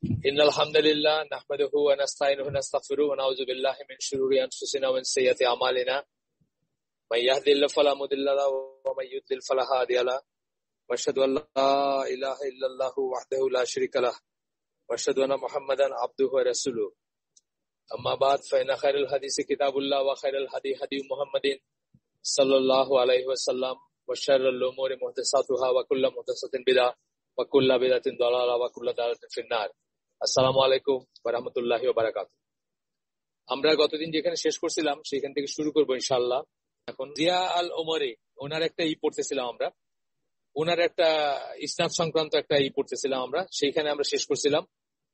إن الحمد لله نحمده ونستعينه ونستغفره ونعوذ بالله من شرور أنفسنا ومن سيئات أعمالنا من يهد الله فلا مضل له ومن يضلل فلا هادي له وأشهد أن لا إله إلا الله وحده لا شريك له وأشهد أن محمدا عبده ورسوله أما بعد فإن خير الحديث كتاب الله وخير الهدي هدي محمد صلى الله عليه وسلم وشر الأمور محدثاتها وكل محدثة بدعة وكل بدعة ضلالة وكل ضلالة في النار। আসসালামু আলাইকুম ওয়া রাহমাতুল্লাহি ওয়া বারাকাতুহু। আমরা গতদিন যেখানে শেষ করছিলাম সেখান থেকে শুরু করব ইনশাআল্লাহ। এখন জিয়া আল ওমরি ওনার একটা পড়তেছিলাম আমরা, ওনার একটা ইসনাদ সংক্রান্ত একটা পড়তেছিলাম আমরা, সেইখানে আমরা শেষ করছিলাম।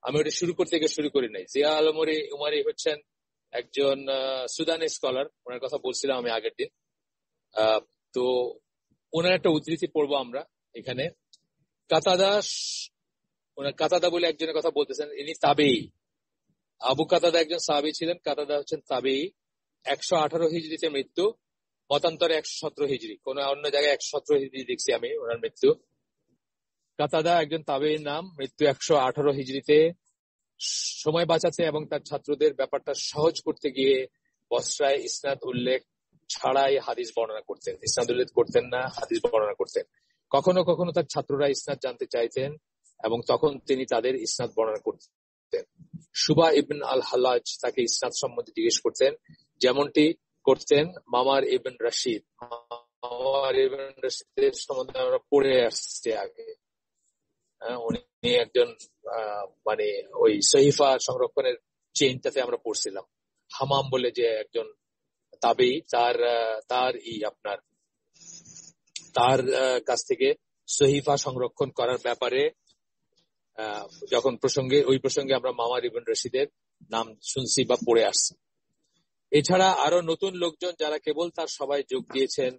আমি ওটা শুরু করতে গিয়ে শুরু করি নাই। জিয়া আল ওমরি হচ্ছেন একজন সুদানি স্কলার, ওনার কথা বলছিলাম আমি আগের দিন। তো ওনার একটা উদ্ধৃতি পড়বো আমরা এখানে। কাতাদা বলে একজনের কথা বলতেছেন, ইনি তাবেঈ। আবু কাতাদা একজন সাহাবী ছিলেন, কাতাদা হচ্ছেন তাবেঈ। 118 হিজরিতে মৃত্যু, মতান্তরে 117 হিজরি, কোন অন্য জায়গায় 117 হিজরি দেখছি আমি ওনার মৃত্যু। কাতাদা একজন তাবেঈর নাম, মৃত্যু 118 হিজরিতে। সময় বাঁচাতে এবং তার ছাত্রদের ব্যাপারটা সহজ করতে গিয়ে বসরায় ইসনাদ উল্লেখ ছাড়াই হাদিস বর্ণনা করতেন। ইসনাদ উল্লেখ করতেন না, হাদিস বর্ণনা করতেন। কখনো কখনো তার ছাত্ররা ইসনাদ জানতে চাইতেন এবং তখন তিনি তাদের ইসনাদ বর্ণনা করতেন। সুবা ইবন আল হাল্লাজ তাকে ইসনাদ সম্বন্ধে জিজ্ঞেস করতেন, যেমনটি করতেন মামার ইবন রশিদ। মামার ইবন রশিদের সম্বন্ধে আমরা পড়ে আসছি আগে। উনি একজন মানে ওই সহিফা সংরক্ষণের চেইনটাতে আমরা পড়ছিলাম। হামাম বলে যে একজন তাবেঈ, তার কাছ থেকে সহিফা সংরক্ষণ করার ব্যাপারে যখন ওই প্রসঙ্গে আমরা মামার ইবন রশিদের নাম শুনছি বা পড়ে আসছি। এছাড়া আরো নতুন লোকজন যারা কেবল তার সবাই যোগ দিয়েছেন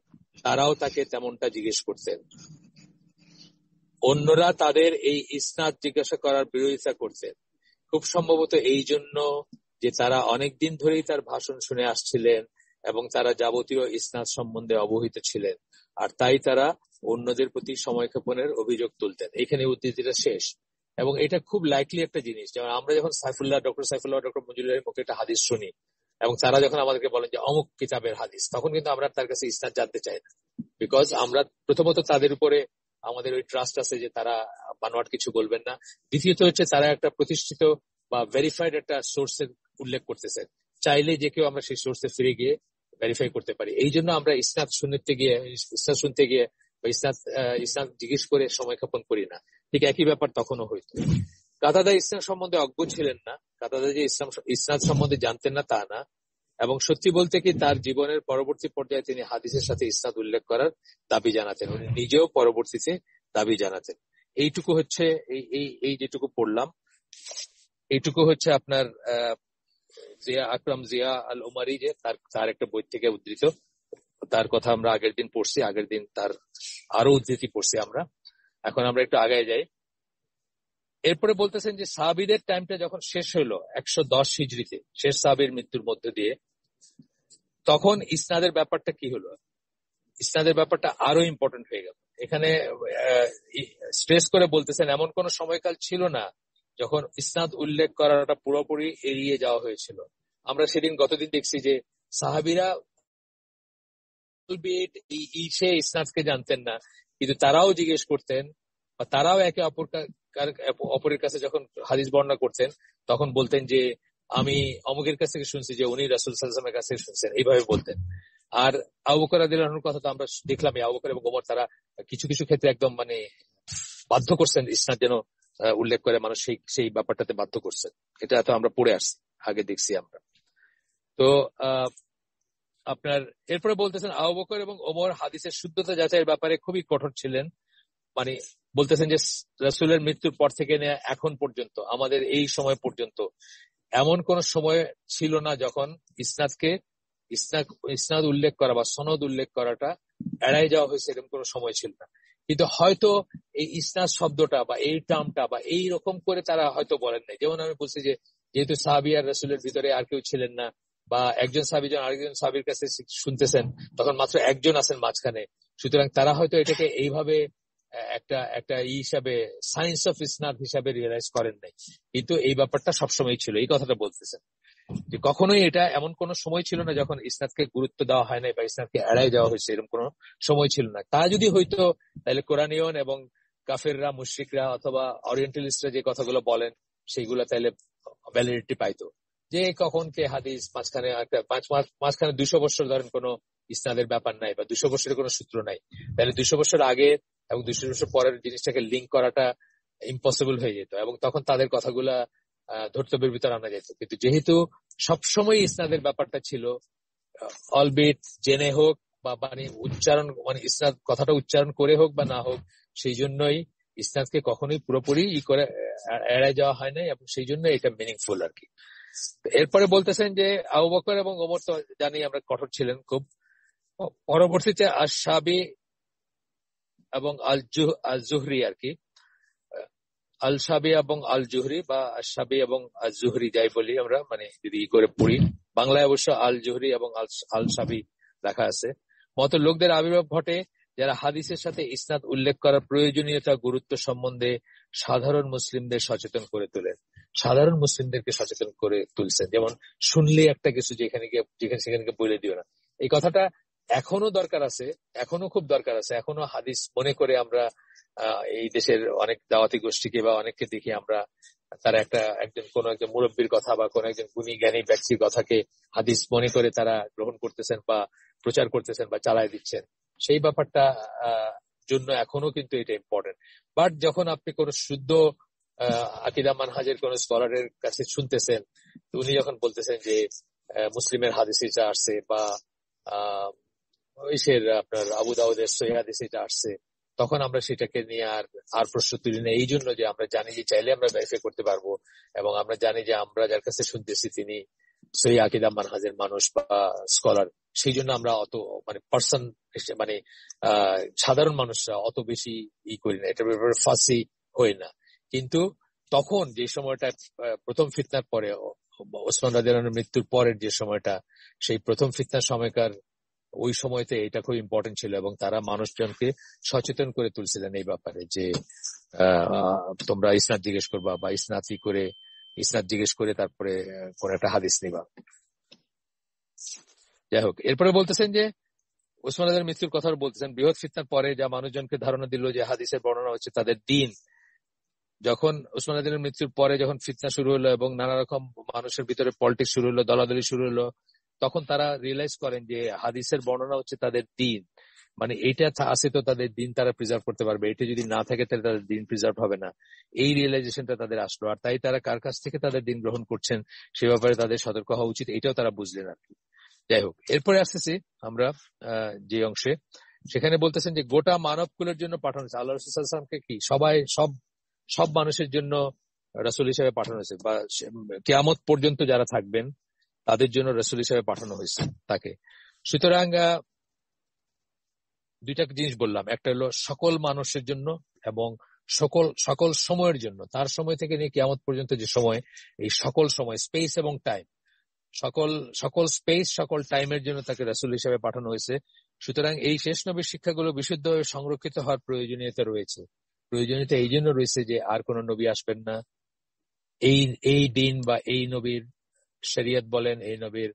তারাও তাকে তেমনটা জিজ্ঞেস করতেন। অন্যরা তাদের এই ইসনাদ জিজ্ঞাসা করার বিরোধিতা করতেন, খুব সম্ভবত এই জন্য যে তারা অনেকদিন ধরেই তার ভাষণ শুনে আসছিলেন এবং তারা যাবতীয় ইসনাদ সম্বন্ধে অবহিত ছিলেন, আর তাই তারা অন্যদের প্রতি সময়ক্ষেপণের অভিযোগ তুলতেন। এখানে উদ্ধৃতিটা শেষ। এবং এটা খুব লাইকলি একটা জিনিস, যেমন আমরা যখন ডক্টর মঞ্জুরের মুখে একটা হাদিস শুনি এবং তারা যখন আমাদেরকে বলেন যে অমুক কিতাবের হাদিস, তখন কিন্তু আমরা তার কাছে ইসনাদ জানতে চাই না। বিকজ আমরা প্রথমত তাদের উপরে আমাদের ওই ট্রাস্ট আছে যে তারা বানোয়াট কিছু বলবেন না। দ্বিতীয়ত হচ্ছে তারা একটা প্রতিষ্ঠিত বা ভেরিফাইড একটা সোর্সের উল্লেখ করতেছে, চাইলে যে কেউ আমরা সেই সোর্সে ফিরে গিয়ে ভেরিফাই করতে পারি। এই জন্য আমরা ইসনাদ শুনতে গিয়ে বা ইসনাদ জিজ্ঞেস করে সময়ক্ষেপণ করি না। ঠিক একই ব্যাপার তখনও হইতো। কাতাদা ইসলাম সম্বন্ধে অজ্ঞ ছিলেন না। কাতাদা যে ইসনাদ সম্বন্ধে জানতেন না তা না, এবং সত্যি বলতে কি তার জীবনের পরবর্তী পর্যায়ে তিনি হাদিসের সাথে ইসনাদ উল্লেখ করার দাবি জানাতেন। উনি নিজেও পরবর্তীতে দাবি জানাতেন। এইটুকু হচ্ছে এই যেটুকু পড়লাম, এইটুকু হচ্ছে আপনার আকরাম জিয়া আল ওমরি, যে তার একটা বই থেকে উদ্ধৃত। তার কথা আমরা আগের দিন পড়ছি, আগের দিন তার আরো উদ্ধৃতি পড়ছি আমরা। এখন আমরা একটু আগায় যাই। এরপরে বলতেছেন যে সাহাবীদের টাইমটা যখন শেষ হলো 110 হিজরিতে, শেষ সাহাবীর মৃত্যুর মধ্য দিয়ে, তখন ইসনাদের ব্যাপারটা কি হলো? ইসনাদের ব্যাপারটা আরো ইম্পর্টেন্ট হয়ে গেল। এখানে স্ট্রেস করে বলতেছেন এমন কোন সময়কাল ছিল না যখন ইসনাদ উল্লেখ করাটা পুরোপুরি এড়িয়ে যাওয়া হয়েছিল। আমরা সেদিন গতদিন দেখছি যে সাহাবীরা ইসনাদকে জানতেন না, কিন্তু তারাও জিজ্ঞেস করতেন বা তারাও একে অপরের কাছে যখন হাদিস বর্ণনা করতেন তখন বলতেন যে আমি অমুকের কাছ থেকে শুনছি যে উনি রাসূল সাল্লাল্লাহু আলাইহি ওয়াসাল্লামের কাছে শুনছেন, এইভাবে বলতেন। আর আবু বকর রাদিয়াল্লাহু আনহুর কথা তো আমরা দেখলাম, আবু বকর এবং ওমর তারা কিছু কিছু ক্ষেত্রে একদম মানে বাধ্য করছেন ইসনাদ যেন উল্লেখ করে, মানুষ সেই ব্যাপারটাতে বাধ্য করছেন। এটা তো আমরা পড়ে আসছি, আগে দেখছি আমরা। তো আপনার এরপরে বলতেছেন আবু বকর এবং ওমর হাদিসের শুদ্ধতা যাচাইয়ের ব্যাপারে খুবই কঠোর ছিলেন। মানে বলতেছেন যে রাসূলের মৃত্যুর পর থেকে নিয়ে এখন পর্যন্ত, আমাদের এই সময় পর্যন্ত এমন কোন সময় ছিল না যখন ইসনাদ উল্লেখ করা বা সনদ উল্লেখ করাটা এড়াই যাওয়া হয়েছে, এরকম কোন সময় ছিল না। কিন্তু হয়তো এই ইসনাদ শব্দটা বা এই টার্মটা বা এই রকম করে তারা হয়তো বলেন নাই। যেমন আমি বলছি যে যেহেতু সাহাবী আর রাসূলের ভিতরে আর কেউ ছিলেন না, বা একজন সাহাবী যখন আরেকজন সাহাবীর কাছে শুনতেছেন তখন মাত্র একজন আছেন মাঝখানে, সুতরাং তারা হয়তো এটাকে এইভাবে একটা একটা হিসাবে সায়েন্স অফ ইসনাদ হিসাবে রিয়েলাইজ করেন নাই, কিন্তু এই ব্যাপারটা সবসময় ছিল। এই কথাটা বলতেছেন যে কখনোই এটা এমন কোন সময় ছিল না যখন ইসনাদকে গুরুত্ব দেওয়া হয় নাই বা ইসনাদকে এড়াই দেওয়া হয়েছে, এরকম কোন সময় ছিল না। তা যদি হইতো তাহলে কোরআনিয়ন এবং কাফেররা, মুশরিকরা অথবা অরিয়েন্টালিস্টরা যে কথাগুলো বলেন সেইগুলো তাহলে ভ্যালিডিটি পাইতো। যে কখন কে হাদিস মাঝখানে 200 বছর ধরেন কোন ইসনাদের ব্যাপার নাই বা 200 বছরের কোন সূত্র নাই, তাহলে 200 বছর আগে এবং 200 বছর পরের জিনিসটাকে লিঙ্ক করাটা ইম্পসিবল হয়ে যেত এবং তখন তাদের কথাগুলা ধর্তব্যের ভিতর আনা যেত। কিন্তু যেহেতু সবসময় ইসনাদের ব্যাপারটা ছিল, অলবিট জেনে হোক বা মানে উচ্চারণ, মানে ইসনাদ কথাটা উচ্চারণ করে হোক বা না হোক, সেই জন্যই ইসনাদকে কখনোই পুরোপুরি করে এড়ায় যাওয়া হয় না এবং সেই জন্য এটা মিনিংফুল আর কি। এরপরে বলতেছেন যে আবু বকর এবং ওমর তো জানি আমরা কঠোর ছিলেন খুব। পরবর্তীতে আশ-শাবি এবং আল জুহরি আর কি, আল শাবি এবং আল জুহরি বা আশ-শাবি এবং আল জুহরি যাই বলি আমরা, মানে যদি করে পড়ি, বাংলায় অবশ্য আল জুহরি এবং আল শাবি লেখা আছে। মত লোকদের আবির্ভাব ঘটে যারা হাদিসের সাথে ইসনাদ উল্লেখ করার প্রয়োজনীয়তা গুরুত্ব সম্বন্ধে সাধারণ মুসলিমদের সচেতন করে তোলেন। সাধারণ মুসলিমদেরকে সচেতন করে তুলছেন, যেমন শুনলে একটা কিছু যেখানে সেখানে বলে দিও না। এই কথাটা এখনো দরকার আছে, এখনো খুব দরকার আছে। এখনো হাদিস মনে করে আমরা এই দেশের অনেক দাওয়াতি গোষ্ঠীকে বা অনেককে দেখি আমরা, তারা কোন একজন মুরব্বীর কথা বা কোন একজন গুণী জ্ঞানী ব্যক্তির কথাকে হাদিস মনে করে তারা গ্রহণ করতেছেন বা প্রচার করতেছেন বা চালায় দিচ্ছেন। সেই ব্যাপারটা জন্য এখনো কিন্তু এটা ইম্পর্টেন্ট। বাট যখন আপনি কোন শুদ্ধ আকীদা মানহাজের কোন স্কলারের কাছে শুনতেছেন, উনি যখন বলতেছেন যে মুসলিমের হাদিসে যা আসছে বা আপনার আবু দাউদের সহিহ হাদিসে যা আসছে, তখন আমরা সেটাকে নিয়ে আর প্রশ্ন তুলি না। এই জন্য যে আমরা জানি যে চাইলে আমরা ভেরিফাই করতে পারবো এবং আমরা জানি যে আমরা যার কাছে শুনতেছি তিনি সহিহ আকীদা মানহাজের মানুষ বা স্কলার। সেই জন্য আমরা অত মানে পার্সন মানে সাধারণ মানুষরা অত বেশি করি না, এটার ব্যাপারে ফাঁসি হই না। কিন্তু তখন যে সময়টা প্রথম ফিতনার পরে, ওসমান রাদিয়াল্লাহু আনহুর মৃত্যুর পরের যে সময়টা, সেই প্রথম ফিতনার সময়কার ওই সময়তে এটা খুব ইম্পর্টেন্ট ছিল এবং তারা মানুষজনকে সচেতন করে তুলছিলেন এই ব্যাপারে যে তোমরা ইসনাদ জিজ্ঞেস করবা বা ইসনাদ জিজ্ঞেস করে তারপরে কোন একটা হাদিস নিবা। যাই হোক, এরপরে বলতেছেন যে ওসমান রাদিয়াল্লাহু আনহুর মৃত্যুর কথা বলতেছেন, বৃহৎ ফিতনার পরে যা মানুষজনকে ধারণা দিল যে হাদিসের বর্ণনা হচ্ছে তাদের দ্বীন। যখন ওসমান রাদিয়াল্লাহু আনহুর মৃত্যুর পরে যখন ফিতনা শুরু হলো এবং নানা রকম মানুষের ভিতরে পলিটিক্স শুরু হলো, দলাদলি শুরু হলো, তখন তারা রিয়েলাইজ করেন যে হাদিসের বর্ণনা হচ্ছে তাদের দ্বীন। মানে এইটা আছে তো তাদের দিন তারা প্রিজার্ভ করতে পারবে, এটা যদি না থাকে তাহলে তাদের দিন প্রিজার্ভ হবে না। এই রিয়েলাইজেশনটা তাদের আসলো, আর তাই তারা কার কাছ থেকে তাদের দিন গ্রহণ করছেন সে ব্যাপারে তাদের সতর্ক হওয়া উচিত, এটাও তারা বুঝলেন আর কি। যাই হোক, এরপরে আসতেছি আমরা যে অংশে, সেখানে বলতেছেন যে গোটা মানবকুলের জন্য পাঠানো হয়েছে। আল্লাহ রাসূল সাল্লাল্লাহু আলাইহি ওয়াসাল্লামকে কি সব মানুষের জন্য রাসূল হিসেবে পাঠানো হয়েছে, বা কিয়ামত পর্যন্ত যারা থাকবেন তাদের জন্য রাসূল হিসেবে পাঠানো হয়েছে তাকে। সুতরাং দুইটা জিনিস বললাম, একটা হলো সকল মানুষের জন্য এবং সকল সময়ের জন্য। তার সময় থেকে নিয়ে কিয়ামত পর্যন্ত যে সময়, এই সকল সময়, স্পেস এবং টাইম, সকল স্পেস সকল টাইমের জন্য তাকে রাসূল হিসেবে পাঠানো হয়েছে। সুতরাং এই শেষ নবীর শিক্ষাগুলো বিশুদ্ধভাবে সংরক্ষিত হওয়ার প্রয়োজনীয়তা রয়েছে। প্রয়োজনীয়তা এই জন্য রয়েছে যে আর কোন নবী আসবেন না, এই দিন বা এই নবীর শরীয়ত বলেন, এই নবীর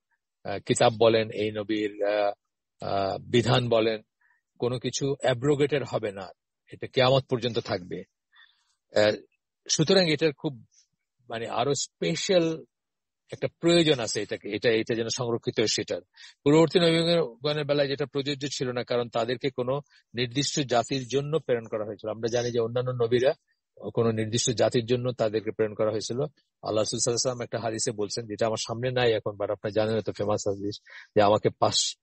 কিতাব বলেন, এই নবীর বিধান বলেন, কোনো কিছু অ্যাব্রোগেটেড হবে না, এটা কিয়ামত পর্যন্ত থাকবে। সুতরাং এটার খুব মানে আরো স্পেশাল একটা প্রয়োজন আছে এটা যেন সংরক্ষিত হয়। সেটার পূর্ববর্তী নবীগণের বেলায় যেটা প্রযোজ্য ছিল না, কারণ তাদেরকে কোনো নির্দিষ্ট জাতির জন্য প্রেরণ করা হয়েছিল। আমরা জানি যে অন্যান্য নবীরা কোন নির্দিষ্ট জাতির জন্য তাদেরকে প্রেরণ করা হয়েছিল। আল্লাহ রাসূল সাল্লাল্লাহু আলাইহি ওয়াসাল্লাম একটা হাদিসে বলছেন, যেটা আমার সামনে নাই এখন, বাট আপনারা জানেন এত ফেমাস হাদিস, যে আমাকে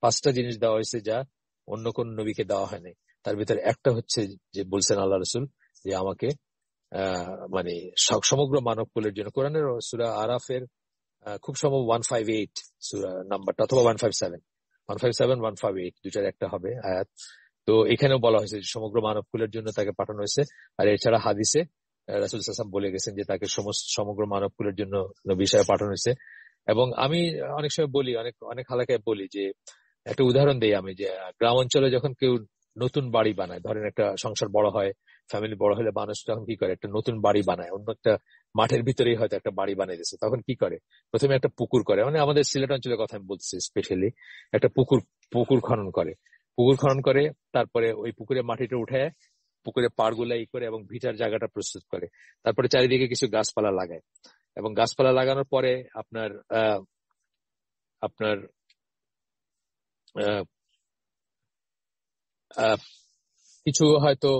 পাঁচটা জিনিস দেওয়া হয়েছে যা অন্য কোন নবীকে দেওয়া হয়নি। তার ভিতরে একটা হচ্ছে যে বলছেন আল্লাহ রাসূল যে আমাকে মানে সমগ্র মানবকুলের জন্য। কোরআনের সূরা আরাফের খুব সম্ভব 158 সূরা নাম্বারটা, অথবা 157 দুইটার একটা হবে আয়াত। তো এখানেও বলা হয়েছে সমগ্র মানবকুলের জন্য তাকে পাঠানো হয়েছে। আর এছাড়া হাদিসে রাসূল সাল্লাল্লাহু আলাইহি ওয়াসাল্লাম বলে গেছেন যে তাকে সমগ্র মানবকুলের জন্য নবী হিসেবে পাঠানো হয়েছে। এবং আমি অনেক সময় বলি, অনেক হালাকায় বলি যে একটা উদাহরণ দেই আমি, যে গ্রাম অঞ্চলে যখন কেউ নতুন বাড়ি বানায়। ধরেন একটা সংসার বড় হয়, ফ্যামিলি বড় হলে মানুষ তখন কি করে, একটা নতুন বাড়ি বানায়, অন্য একটা মাঠের ভিতরেই হয়তো একটা বাড়ি বানিয়ে দিচ্ছে। তখন কি করে, প্রথমে একটা পুকুর করে, মানে আমাদের সিলেট অঞ্চলের কথা আমি বলছি স্পেশালি, একটা পুকুর খনন করে, তারপরে ওই পুকুরে মাটিটা উঠে পুকুরে পাড় গুলা করে এবং ভিটার জায়গাটা প্রস্তুত করে, তারপরে চারিদিকে কিছু গাছপালা লাগায়, এবং গাছপালা লাগানোর পরে আপনার আপনার কিছু হয়তো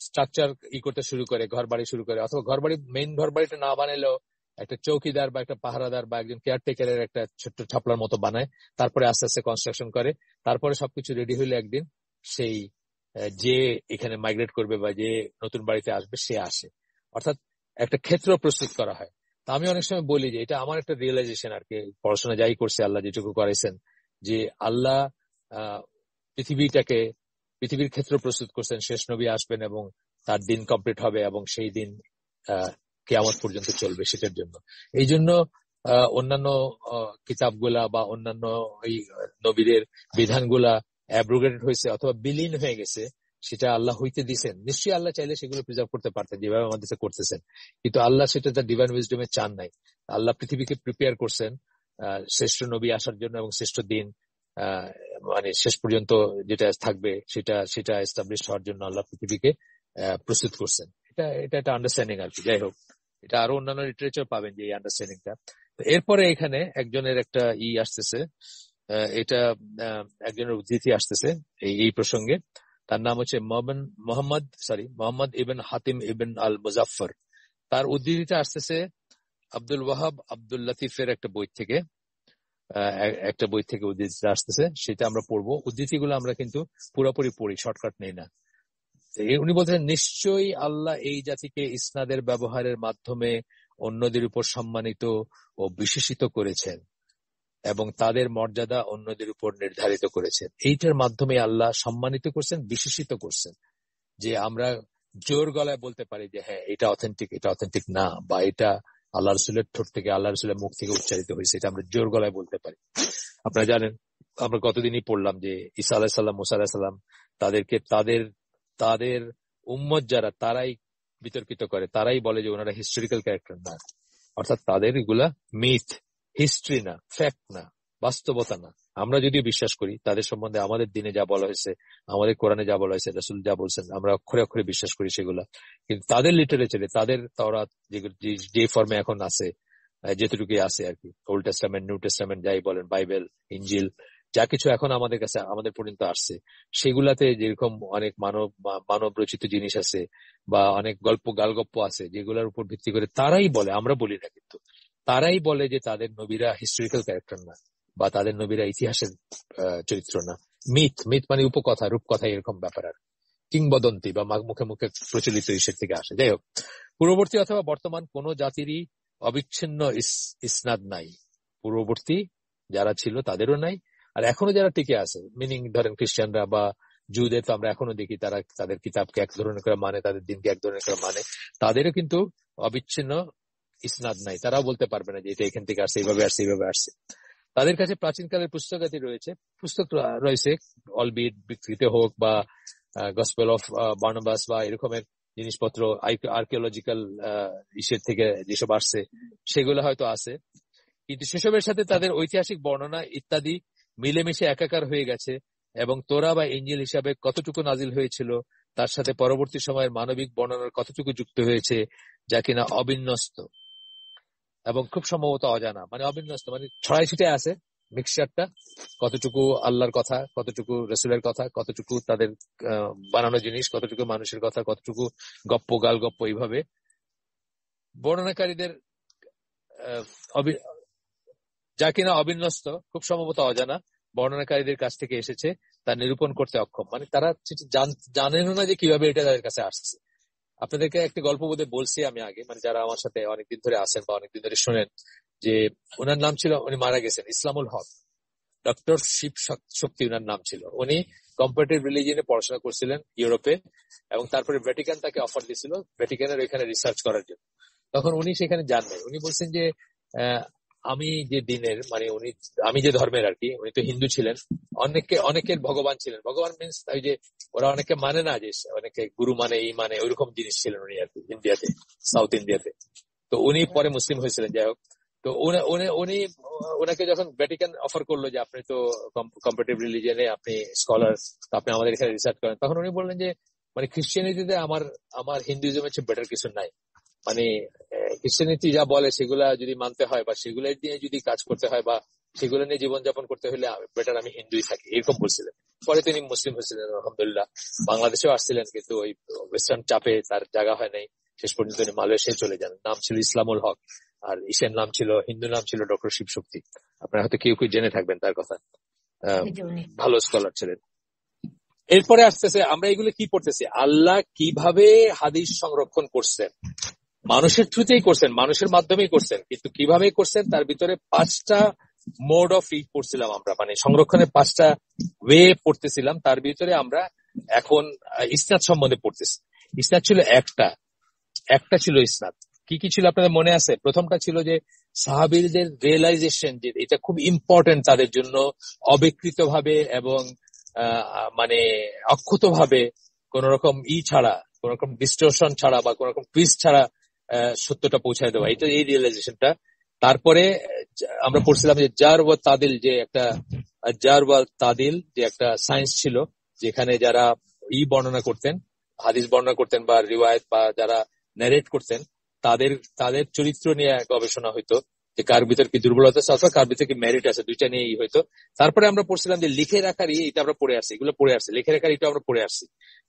স্ট্রাকচার করতে শুরু করে, ঘর বাড়ি শুরু করে, অথবা মেইন ঘর বাড়িটা না বানালেও একটা চৌকিদার বা একটা পাহারাদার বা একজন কেয়ারটেকারের একটা ছোট্ট ছাপলার মতো বানায়, তারপরে আস্তে আস্তে কনস্ট্রাকশন করে, তারপরে সবকিছু রেডি হইলে একদিন সেই যে এখানে মাইগ্রেট করবে বা যে নতুন বাড়িতে আসবে সে আসে, অর্থাৎ একটা ক্ষেত্র প্রস্তুত করা হয়। তা আমি অনেক সময় বলি যে এটা আমার একটা রিয়েলাইজেশন আর কি, পড়াশোনা যাই করছে আল্লাহ যেটুকু করাইছেন, যে আল্লাহ পৃথিবীর ক্ষেত্র প্রস্তুত করছেন, শেষ নবী আসবেন এবং তার দিন কমপ্লিট হবে এবং সেই দিন কিয়ামত পর্যন্ত চলবে, সেটার জন্য। এই জন্য অন্যান্য কিতাবগুলা বা অন্যান্য এই নবীদের বিধানগুলা অ্যাব্রোগেটেড হয়েছে অথবা বিলীন হয়ে গেছে, সেটা আল্লাহ হইতে দিচ্ছেন। নিশ্চয়ই আল্লাহ চাইলে সেগুলো প্রিজার্ভ করতে পারতেন যেভাবে আমাদের করতেছেন, কিন্তু আল্লাহ সেটা তার ডিভাইন উইজডমে চান নাই। আল্লাহ পৃথিবীকে প্রিপেয়ার করছেন শ্রেষ্ঠ নবী আসার জন্য এবং শ্রেষ্ঠ দিন মানে শেষ পর্যন্ত যেটা থাকবে সেটা এস্টাবলিশ হওয়ার জন্য আল্লাহ পৃথিবীকে প্রস্তুত করছেন। এটা একটা আন্ডারস্ট্যান্ডিং আর কি। যাই হোক, এটা আরো অন্যান্য লিটারেচার পাবেন যে এই আন্ডারস্ট্যান্ডিংটা। এরপরে এখানে একজনের একটা আসতেছে, এটা একজনের উদ্ধৃতি আসতেছে এই প্রসঙ্গে। তার নাম হচ্ছে মোহাম্মদ ইবন হাতিম ইবন আল মুজাফফর। তার উদ্ধৃতিটা আসতেছে আব্দুল ওয়াহাব আব্দুল লতিফের একটা বই থেকে উদ্ধৃতিটা আসতেছে, সেটা আমরা পড়বো। উদ্ধৃতিগুলো আমরা কিন্তু পুরোপুরি পড়ি, শর্টকাট নেই না। উনি বলছেন, নিশ্চয়ই আল্লাহ এই জাতিকে ইসনাদের ব্যবহারের মাধ্যমে অন্যদের উপর সম্মানিত ও বিশেষিত করেছেন এবং তাদের মর্যাদা অন্যদের উপর নির্ধারিত করেছেন। এইটার মাধ্যমে আল্লাহ সম্মানিত করছেন, বিশেষিত করছেন, যে আমরা জোর গলায় বলতে পারি যে হ্যাঁ এটা অথেন্টিক না, বা এটা আল্লাহ রসুলের ঠোঁট থেকে, আল্লাহ রসুলের মুখ থেকে উচ্চারিত হয়েছে, এটা আমরা জোর গলায় বলতে পারি। আপনারা জানেন, আমরা গতদিনই পড়লাম যে ঈসা আলাইহিস সালাম, মুসা আলাইহিস সালাম, তাদেরকে তাদের উম্মত যারা, তারাই বিতর্কিত করে, তারাই বলে যে ওনারা হিস্টোরিক্যাল ক্যারেক্টার না, অর্থাৎ তাদের এগুলা মিথ, হিস্ট্রি না, ফ্যাক্ট না, বাস্তবতা না। আমরা যদিও বিশ্বাস করি তাদের সম্বন্ধে, আমাদের দিনে যা বলা হয়েছে, আমাদের কোরআনে যা বলা হয়েছে, রাসূল যা বলছেন, আমরা অক্ষরে অক্ষরে বিশ্বাস করি সেগুলা। কিন্তু তাদের লিটারেচারে, তাদের তাওরাত যে ফর্মে এখন আছে, যেটুকুই আছে আর কি, ওল্ড টেস্টামেন্ট, নিউ টেস্টামেন্ট যাই বলেন, বাইবেল, ইনজিল, যা কিছু এখন আমাদের কাছে, আমাদের পর্যন্ত আসছে, সেগুলাতে যেরকম অনেক মানব রচিত জিনিস আছে বা অনেক গালগপ্প আছে, যেগুলোর উপর ভিত্তি করে তারাই বলে, আমরা বলি না, কিন্তু তারাই বলে যে তাদের নবীরা হিস্টোরিক্যাল ক্যারেক্টার না, বা তাদের নবীরা ইতিহাসের চরিত্র না। মিথ মানে উপকথা, রূপকথা, এরকম ব্যাপার আর কিংবদন্তি বা মুখে মুখে প্রচলিত ইসের থেকে আসে। যাই হোক, পূর্ববর্তী অথবা বর্তমান কোন জাতিরই অবিচ্ছিন্ন ইসনাদ নাই। পূর্ববর্তী যারা ছিল তাদেরও নাই, আর এখনো যারা টিকে আছে, মিনিং ধরেন খ্রিস্টানরা বা জুদের, তো আমরা এখনো দেখি তারা তাদের কিতাবকে এক ধরনের করে মানে, তাদের দিনকে এক ধরনের করে মানে, তাদেরও কিন্তু অবিচ্ছিন্ন ইসনাদ নাই। তারাও বলতে পারবে না যে এটা এখান থেকে আসছে, এইভাবে আসছে। তাদের কাছে প্রাচীনকালের পুস্তকাদি পুস্তক রয়েছে, অলবিট বিকৃত হোক, বা গসপেল অফ বার্নাবাস বা এরকমের জিনিসপত্র, আর্কিওলজিক্যাল ইসের থেকে যেসব আসছে সেগুলো হয়তো আছে, কিন্তু সেসবের সাথে তাদের ঐতিহাসিক বর্ণনা ইত্যাদি মিলেমিশে একাকার হয়ে গেছে, এবং তোরা বা ইঞ্জিল হিসাবে কতটুকু নাজিল হয়েছিল তার সাথে পরবর্তী সময়ের মানবিক বর্ণনার কতটুকু যুক্ত হয়েছে, যা কিনা অবিন্যস্ত এবং খুব সম্ভবত অজানা। মানে অবিন্যস্ত মানে ছড়াই ছিটায় আছে, মিক্সচারটা, কতটুকু আল্লাহর কথা, কতটুকু রসুলের কথা, কতটুকু তাদের বানানো জিনিস, কতটুকু মানুষের কথা, কতটুকু গালগপ্প, এইভাবে বর্ণনাকারীদের যা কিনা অবিন্যস্ত, খুব সম্ভবত অজানা, বর্ণনাকারীদের কাছ থেকে এসেছে, তা নিরূপণ করতে অক্ষম। মানে তারা জানেন না যে কিভাবে এটা তাদের কাছে আসছে। আপনাদেরকে একটা গল্প বোধহয় বলছি আমি আগে, মানে যারা আমার সাথে অনেকদিন ধরে আছেন বা অনেকদিন ধরে শোনেন, যে ওনার নাম ছিল, উনি মারা গেছেন, ইসলামুল হক, ডক্টর শিব শক্তি ওনার নাম ছিল। উনি কম্পারেটিভ রিলিজিয়নে পড়াশোনা করছিলেন ইউরোপে, এবং তারপরে ভ্যাটিকান তাকে অফার দিয়েছিল ভ্যাটিকানের ওইখানে রিসার্চ করার জন্য। তখন উনি সেখানে যান নাই। উনি বলছেন যে আমি যে দিনের মানে আমি যে ধর্মের আর কি, উনি তো হিন্দু ছিলেন, অনেকের ভগবান ছিলেন। ভগবান মিনস ওই যে ওরা অনেকে মানে না, যে অনেকে গুরু মানে এই মানে ওইরকম জিনিস ছিলেন উনি আর কি ইন্ডিয়াতে, সাউথ ইন্ডিয়াতে। তো উনি পরে মুসলিম হয়েছিলেন, যাই হোক। তো ওনাকে যখন ভ্যাটিকান অফার করলো যে আপনি তো কম্পারেটিভ রিলিজিয়নে আপনি স্কলার, আপনি আমাদের এখানে রিসার্চ করেন, তখন উনি বললেন যে মানে খ্রিস্টিয়ানিটিতে আমার হিন্দুইজমের চেয়ে বেটার কিছু নাই। মানে খ্রিস্টানিটি যা বলে সেগুলা যদি মানতে হয় বা সেগুলো নিয়ে যদি কাজ করতে হয় বা সেগুলো নিয়ে জীবনযাপন করতে হলে বেটার আমি হিন্দুই থাকি, এরকম বলছিলেন। পরে তিনি মুসলিম হয়েছিলেন আলহামদুলিল্লাহ। বাংলাদেশেও আসছিলেন, কিন্তু ওই ওয়েস্টার্ন চাপে তার জায়গা হয় নাই। শেষ পর্যন্ত উনি মালয়েশিয়ায় চলে যান। নাম ছিল ইসলামুল হক, আর ঈশান নাম ছিল, হিন্দু নাম ছিল ডক্টর শিবশক্তি। আপনারা হয়তো কেউ জেনে থাকবেন তার কথা। ভালো স্কলার ছিলেন। এরপরে আসতেছে আমরা এগুলো কি পড়তেছি, আল্লাহ কিভাবে হাদিস সংরক্ষণ করছেন। মানুষের থ্রুতেই করছেন, মানুষের মাধ্যমেই করছেন, কিন্তু কিভাবে করছেন তার ভিতরে 5টা মোড অফ পড়ছিলাম আমরা, মানে সংরক্ষণের 5টা ওয়ে পড়তেছিলাম। তার ভিতরে আমরা এখন ইসনাদ সম্বন্ধে পড়তেছি। ইসনাদ ছিল একটা ছিল ইসনাদ। কি কি ছিল আপনাদের মনে আছে? প্রথমটা ছিল যে সাহাবীদের রিয়েলাইজেশন যে এটা খুব ইম্পর্টেন্ট তাদের জন্য, অবিকৃত ভাবে এবং মানে অক্ষত ভাবে, কোন রকম ছাড়া, কোন রকম ডিস্টরশন ছাড়া বা কোন রকম টুইস্ট ছাড়া সত্যটা পৌঁছায় দেওয়া, এটা এই রিয়েলাইজেশনটা। তারপরে আমরা পড়ছিলাম যে জার ওয়া তাদিল যে একটা সায়েন্স ছিল, যেখানে যারা বর্ণনা করতেন, হাদিস বর্ণনা করতেন বা রিওয়ায়াত বা যারা ন্যারেট করতেন, তাদের চরিত্র নিয়ে গবেষণা হইতো, যে কার ভিতর কি দুর্বলতা আছে অথবা কার ভিতর কি মেরিট আছে, দুইটা নিয়েই হইতো। তারপরে আমরা পড়ছিলাম যে লিখে রাখার এটা আমরা পড়ে আসছি, এগুলো পড়ে আসছি, লিখে রাখার এটা আমরা পড়ে আসছি।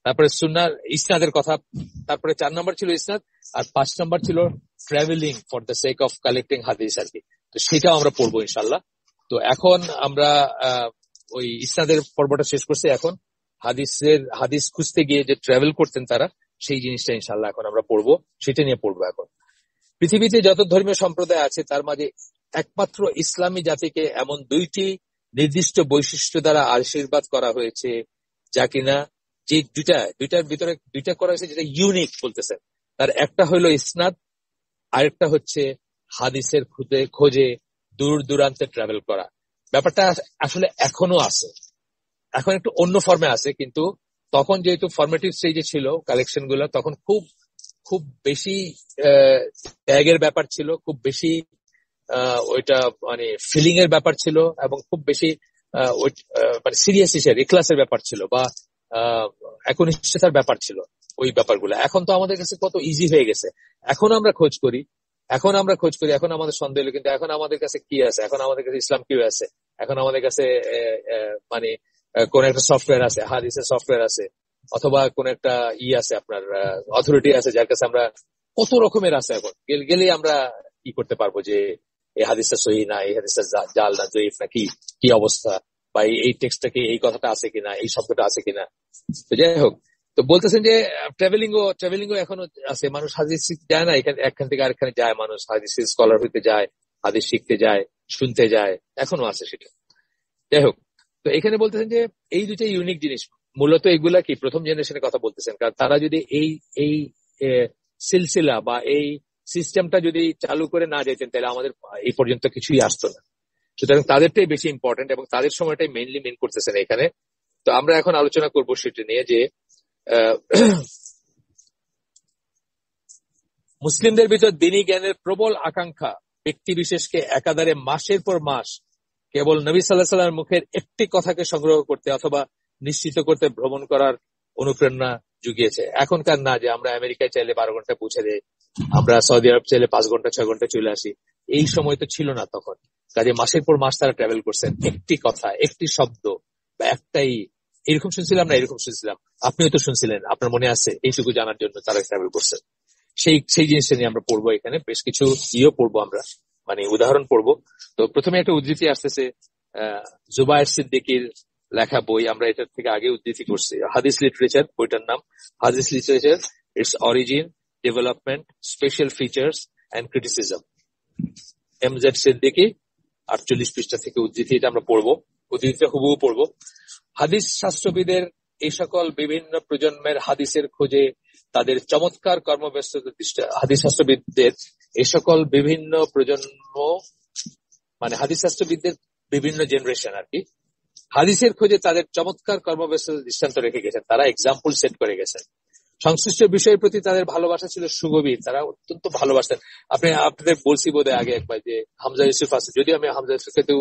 তারপরে সুন্নাহ ইসনাদের কথা, তারপরে 4 নম্বর ছিল ইসনাদ, আর 5 নম্বর ছিল travelling for the sake of collecting হাদিস আর কি। তো সেটাও আমরা পড়বো ইনশাল্লাহ। তো এখন আমরা ওই ইসনাদের পর্বটা শেষ করছি। এখন হাদিস খুঁজতে গিয়ে যে ট্রাভেল করতেন তারা, সেই জিনিসটা ইনশাল্লাহ এখন আমরা পড়বো, সেটা নিয়ে পড়বো। এখন পৃথিবীতে যত ধর্মীয় সম্প্রদায় আছে তার মাঝে একমাত্র ইসলামী জাতিকে এমন 2টি নির্দিষ্ট বৈশিষ্ট্য দ্বারা আশীর্বাদ করা হয়েছে, যা কিনা যে দুইটার ভিতরে দুইটা করা হয়েছে যেটা ইউনিক বলতেছেন। তার একটা হইলো ইসনাদ, আরেকটা হচ্ছে হাদিসের খোঁজে দূর দূরান্তে ট্রাভেল করা। ব্যাপারটা আসলে এখনো আছে, এখন একটু অন্য ফর্মে আছে, কিন্তু তখন যেহেতু ফর্মেটিভ স্টেজে ছিল কালেকশন গুলো, তখন খুব বেশি ত্যাগের ব্যাপার ছিল, খুব বেশি ওইটা মানে ফিলিং এর ব্যাপার ছিল, এবং খুব বেশি মানে সিরিয়াস ইখলাসের ব্যাপার ছিল বা একনিষ্ঠতার ব্যাপার ছিল ওই ব্যাপারগুলো। এখন তো আমাদের কাছে কত ইজি হয়ে গেছে, এখন আমরা খোঁজ করি, এখন আমাদের সন্দেহ হলো, কিন্তু এখন আমাদের কাছে কি আছে, এখন আমাদের কাছে ইসলাম কি আছে, এখন আমাদের কাছে মানে কোন একটা সফটওয়্যার আছে, হাদিসের সফটওয়্যার আছে, অথবা কোন একটা আছে আপনার অথরিটি আছে, যার কাছে আমরা কত রকমের আছে। এখন গেলেই আমরা কি করতে পারবো যে এই হাদিসটা সহিহ না, এই হাদিসটা জাল না, জয়ীফ না, কি অবস্থা, বা এই টেক্সটটা কি, এই কথাটা আছে কিনা, এই শব্দটা আছে কিনা। তো যাই হোক, তো বলতেছেন যে ট্রাভেলিংও এখনো আছে, মানুষ হাদিস শিখতে যায় না, একখান থেকে আরেকখানে যায়, মানুষ হাদিস স্কলার হইতে যায়, হাদিস শিখতে যায়, শুনতে যায়, এখনো আছে সেটা। যাই হোক, তো এখানে বলতেছেন যে এই দুইটা ইউনিক জিনিস, মূলত এগুলা কি প্রথম জেনারেশনের কথা বলতেছেন, কারণ তারা যদি এই সিলসিলা বা এই সিস্টেমটা যদি চালু করে না যেতেন, তাহলে আমাদের এই পর্যন্ত কিছুই আসতো না। সুতরাং তাদেরটাই বেশি ইম্পর্টেন্ট এবং তাদের সময়টাই মেইনলি মেন করতেছেন এখানে। তো আমরা এখন আলোচনা করবো সেটা নিয়ে যে মুসলিমদের ভিতর দ্বীনি জ্ঞানের প্রবল আকাঙ্ক্ষা ব্যক্তি বিশেষকে একাধারে মাসের পর মাস কেবল নবী সাল্লাল্লাহু আলাইহি ওয়াসাল্লামের মুখের একটি কথাকে সংগ্রহ করতে অথবা নিশ্চিত করতে ভ্রমণ করার অনুপ্রেরণা জুগিয়েছে। এখনকার না যে আমরা আমেরিকায় চাইলে 12 ঘন্টা পৌঁছে দেই, আমরা সৌদি আরব চাইলে 5 ঘন্টা 6 ঘন্টা চলে আসি, এই সময় তো ছিল না তখন। কাজে মাসের পর মাস তারা ট্রাভেল করছেন, একটি কথা, একটি শব্দ বা একটাই, এরকম শুনছিলাম না এরকম শুনছিলাম, আপনিও তো শুনছিলেন, আপনার মনে আছে, এইটুকু জানার জন্য তারা ট্রাভেল করছেন। সেই জিনিসটা নিয়ে আমরা পড়বো এখানে, বেশ কিছু পড়বো আমরা, মানে উদাহরণ পড়বো। তো প্রথমে একটা উদ্ধৃতি আসতেছে জুবায়ের সিদ্দিকীর লেখা বই, আমরা এটার থেকে আগে উদ্ধৃতি করছি, হাদিস লিটারেচার, বইটার নাম হাদিস literature, its origin, development, special features and criticism, MZ Siddiqui, 48 পৃষ্ঠা থেকে উদ্ধৃতি, এটা আমরা পড়বো, উদ্ধৃতিটা হুবহু পড়বো। হাদিস শাস্ত্রবিদের এই সকল বিভিন্ন প্রজন্মের হাদিসের খোঁজে তাদের চমৎকার কর্মব্যস্ততা, হাদিস শাস্ত্রবিদদের এই সকল বিভিন্ন প্রজন্ম মানে হাদিস শাস্ত্রবিদদের বিভিন্ন জেনারেশন আর কি, হাদিসের খোঁজে তাদের চমৎকার কর্মব্যস্ত দৃষ্টান্ত রেখে গেছেন, তারা এক্সাম্পল সেট করে গেছেন। সংশ্লিষ্ট বিষয়ের প্রতি তাদের ভালোবাসা ছিল সুগভীর, তারা অত্যন্ত ভালোবাসতেন। আপনাদের বলছি বোধহয় আগে একবার যে হামজা ইউসুফ আছে, যদিও আমি হামজা ইউসুফকে তো